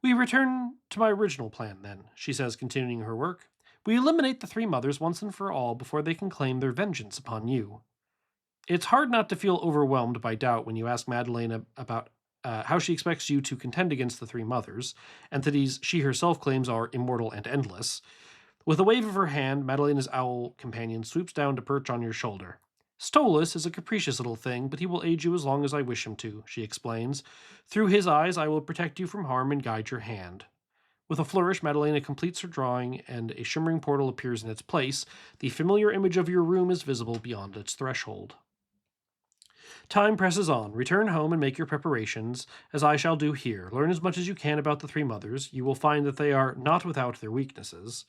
We return to my original plan, then, she says, continuing her work. We eliminate the Three Mothers once and for all before they can claim their vengeance upon you. It's hard not to feel overwhelmed by doubt when you ask Madalena about how she expects you to contend against the Three Mothers, entities she herself claims are immortal and endless. With a wave of her hand, Madalena's owl companion swoops down to perch on your shoulder. Stolas is a capricious little thing, but he will aid you as long as I wish him to, she explains. Through his eyes, I will protect you from harm and guide your hand. With a flourish, Madalena completes her drawing, and a shimmering portal appears in its place. The familiar image of your room is visible beyond its threshold. Time presses on. Return home and make your preparations, as I shall do here. Learn as much as you can about the Three Mothers. You will find that they are not without their weaknesses.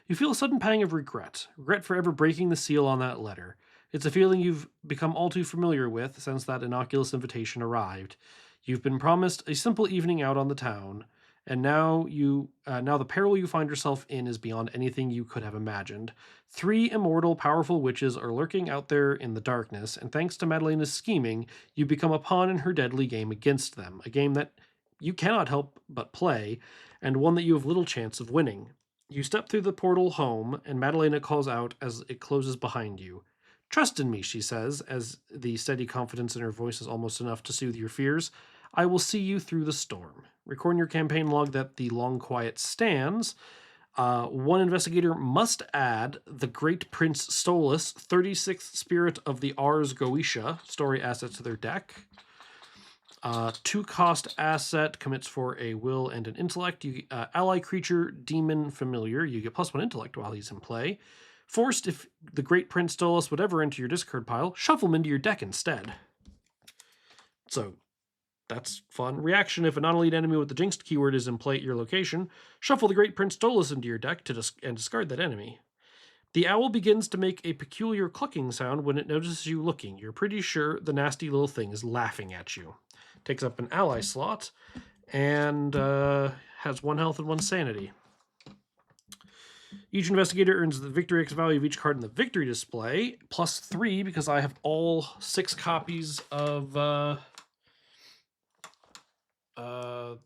You feel a sudden pang of regret for ever breaking the seal on that letter. It's a feeling you've become all too familiar with since that innocuous invitation arrived. You've been promised a simple evening out on the town, and now the peril you find yourself in is beyond anything you could have imagined. 3 immortal, powerful witches are lurking out there in the darkness, and thanks to Madalena's scheming, you become a pawn in her deadly game against them, a game that you cannot help but play, and one that you have little chance of winning. You step through the portal home, and Madalena calls out as it closes behind you. Trust in me, she says, as the steady confidence in her voice is almost enough to soothe your fears. I will see you through the storm. Record in your campaign log that the long quiet stands. One investigator must add the Great Prince Stolas, 36th Spirit of the Ars Goetia, story assets to their deck. 2-cost asset commits for a will and an intellect. You ally creature, demon, familiar. You get +1 intellect while he's in play. Forced, if the Great Prince Stolas would ever enter your discard pile, shuffle him into your deck instead. So, that's fun. Reaction, if a non-elite enemy with the jinxed keyword is in play at your location, shuffle the Great Prince Stolas into your deck and discard that enemy. The owl begins to make a peculiar clucking sound when it notices you looking. You're pretty sure the nasty little thing is laughing at you. Takes up an ally slot, and has 1 health and 1 sanity. Each investigator earns the Victory X value of each card in the victory display, plus 3 because I have all 6 copies of what are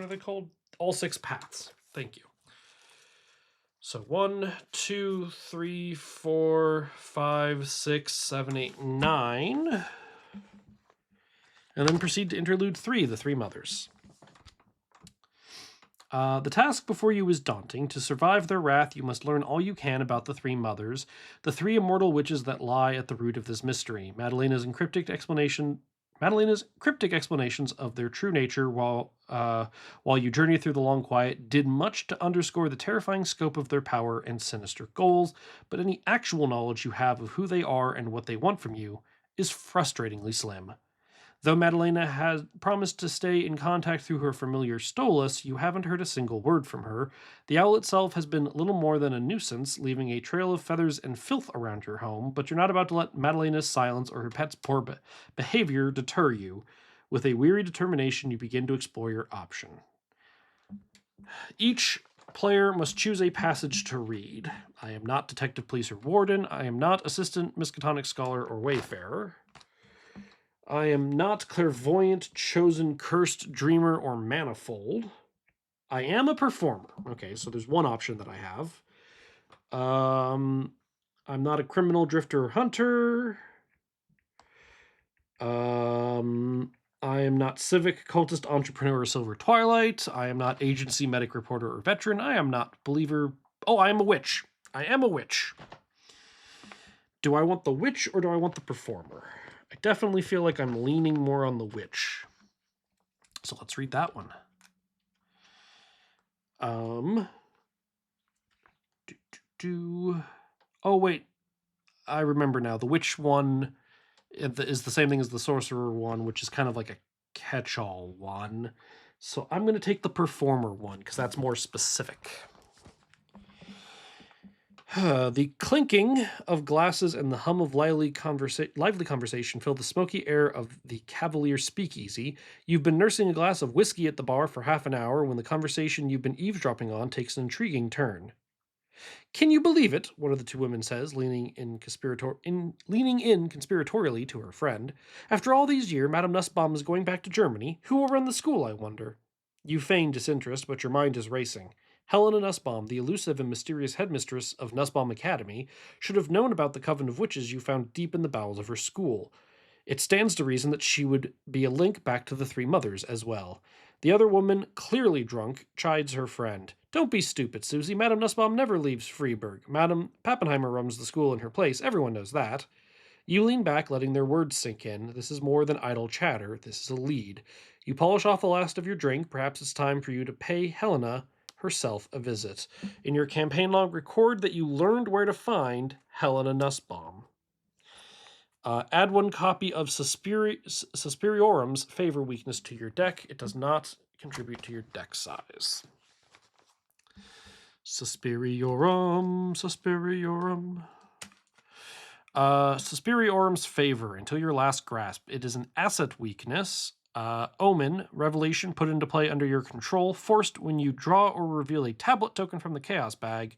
they called? All 6 paths. Thank you. So 1, 2, 3, 4, 5, 6, 7, 8, 9. And then proceed to interlude 3, the 3 mothers. The task before you is daunting. To survive their wrath, you must learn all you can about the 3 mothers, the 3 immortal witches that lie at the root of this mystery. Madalena's cryptic explanations of their true nature while you journey through the long quiet did much to underscore the terrifying scope of their power and sinister goals, but any actual knowledge you have of who they are and what they want from you is frustratingly slim. Though Madalena has promised to stay in contact through her familiar Stolas, you haven't heard a single word from her. The owl itself has been little more than a nuisance, leaving a trail of feathers and filth around your home, but you're not about to let Madalena's silence or her pet's poor behavior deter you. With a weary determination, you begin to explore your option. Each player must choose a passage to read. I am not detective, police, or warden. I am not assistant, miskatonic scholar, or wayfarer. I am not clairvoyant, chosen, cursed, dreamer, or manifold. I am a performer. Okay, so there's one option that I have. I'm not a criminal, drifter, or hunter. I am not civic, cultist, entrepreneur, or silver twilight. I am not agency, medic, reporter, or veteran. I am not believer. Oh, I am a witch. I am a witch. Do I want the witch or do I want the performer? I definitely feel like I'm leaning more on the witch. So let's read that one. Oh, wait. I remember now. The witch one is the same thing as the sorcerer one, which is kind of like a catch-all one. So I'm going to take the performer one because that's more specific. The clinking of glasses and the hum of lively conversation fill the smoky air of the Cavalier Speakeasy. You've been nursing a glass of whiskey at the bar for half an hour when the conversation you've been eavesdropping on takes an intriguing turn. Can you believe it? One of the 2 women says, leaning in conspiratorially to her friend. After all these years, Madame Nussbaum is going back to Germany. Who will run the school, I wonder? You feign disinterest, but your mind is racing. Helena Nussbaum, the elusive and mysterious headmistress of Nussbaum Academy, should have known about the coven of witches you found deep in the bowels of her school. It stands to reason that she would be a link back to the 3 mothers as well. The other woman, clearly drunk, chides her friend. Don't be stupid, Susie. Madame Nussbaum never leaves Freiburg. Madame Pappenheimer runs the school in her place. Everyone knows that. You lean back, letting their words sink in. This is more than idle chatter. This is a lead. You polish off the last of your drink. Perhaps it's time for you to pay Helena herself a visit. In your campaign log, record that you learned where to find Helena Nussbaum. Add 1 copy of Suspiriorum's favor weakness to your deck. It does not contribute to your deck size. Suspiriorum. Suspiriorum's favor until your last grasp. It is an asset weakness. Omen, revelation put into play under your control, forced when you draw or reveal a tablet token from the chaos bag.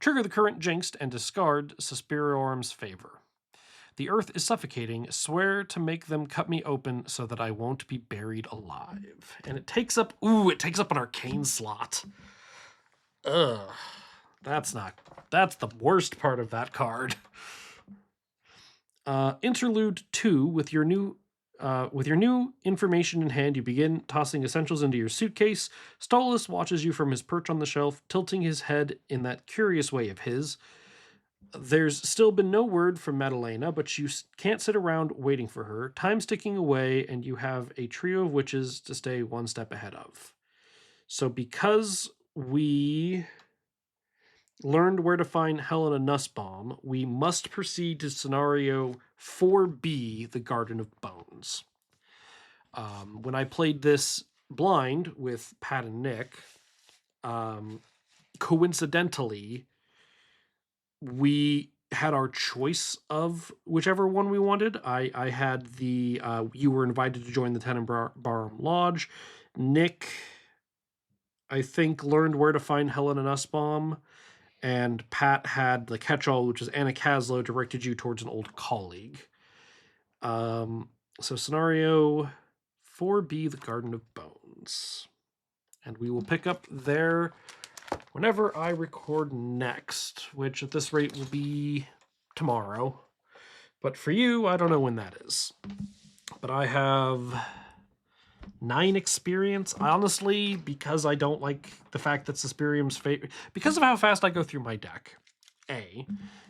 Trigger the current jinxed and discard Suspiriorum's favor. The earth is suffocating. Swear to make them cut me open so that I won't be buried alive. And it takes up an arcane slot. Ugh. That's the worst part of that card. Interlude 2, with your new information in hand, you begin tossing essentials into your suitcase. Stolas watches you from his perch on the shelf, tilting his head in that curious way of his. There's still been no word from Madalena, but you can't sit around waiting for her. Time's ticking away, and you have a trio of witches to stay 1 step ahead of. So because we learned where to find Helena Nussbaum, we must proceed to scenario 4B, the Garden of Bones. When I played this blind with Pat and Nick, coincidentally, we had our choice of whichever one we wanted. I had the you were invited to join the Tenenbaum Lodge. Nick I think, learned where to find Helena Nussbaum, and Pat had the catch-all, which is Anna Caslow, directed you towards an old colleague. So scenario 4B, the Garden of Bones. And we will pick up there whenever I record next, which at this rate will be tomorrow. But for you, I don't know when that is. But I have 9 experience. Honestly, because I don't like the fact that Suspirium's because of how fast I go through my deck, A,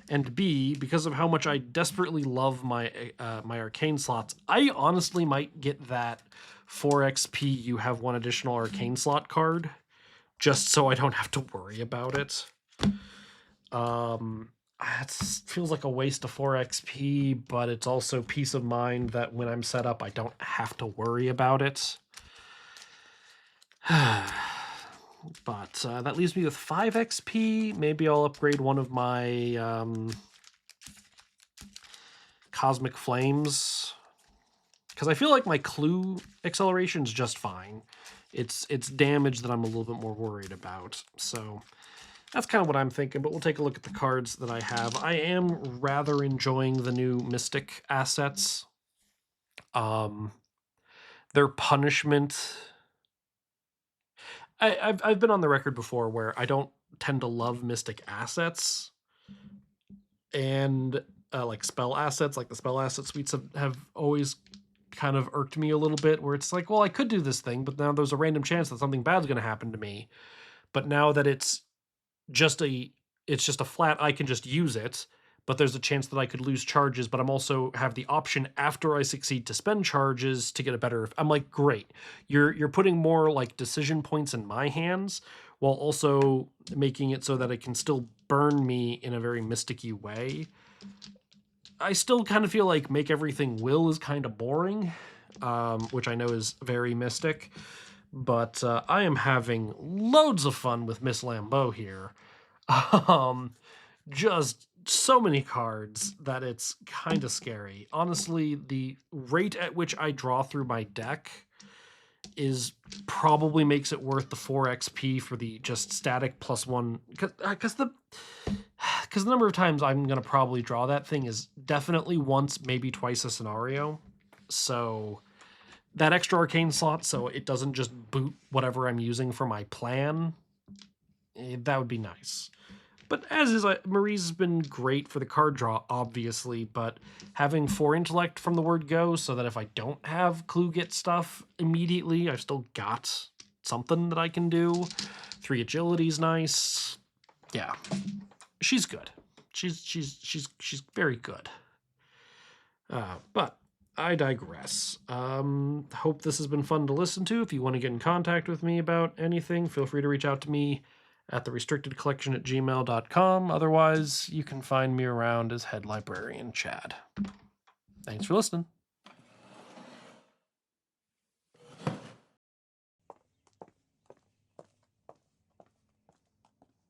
and B, because of how much I desperately love my my arcane slots, I honestly might get that 4 XP you have 1 additional arcane slot card, just so I don't have to worry about it. It feels like a waste of 4 XP, but it's also peace of mind that when I'm set up, I don't have to worry about it. But that leaves me with 5 XP. Maybe I'll upgrade one of my Cosmic Flames, because I feel like my Clue acceleration is just fine. It's damage that I'm a little bit more worried about. So that's kind of what I'm thinking, but we'll take a look at the cards that I have. I am rather enjoying the new Mystic assets. Their punishment... I've been on the record before where I don't tend to love Mystic assets, and like spell assets, like the spell asset suites have always kind of irked me a little bit, where it's like, well, I could do this thing, but now there's a random chance that something bad's going to happen to me. But now that it's just a flat, I can just use it, but there's a chance that I could lose charges, but I'm also have the option after I succeed to spend charges to get a better... I'm like, great. You're putting more like decision points in my hands while also making it so that it can still burn me in a very mysticky way. I still kind of feel like Make Everything Will is kind of boring, which I know is very mystic, but I am having loads of fun with Miss Lambeau here. Just so many cards that it's kind of scary. Honestly, the rate at which I draw through my deck is probably makes it worth the 4 XP for the just static +1, because the number of times I'm going to probably draw that thing is definitely once, maybe twice a scenario. So that extra arcane slot, so it doesn't just boot whatever I'm using for my plan, that would be nice. But as is, Marie's has been great for the card draw, obviously, but having 4 intellect from the word go, so that if I don't have Clue Get stuff immediately, I've still got something that I can do. 3 agility's nice. Yeah, she's good. She's very good. But I digress. Hope this has been fun to listen to. If you want to get in contact with me about anything, feel free to reach out to me at therestrictedcollection@gmail.com. Otherwise, you can find me around as Head Librarian Chad. Thanks for listening.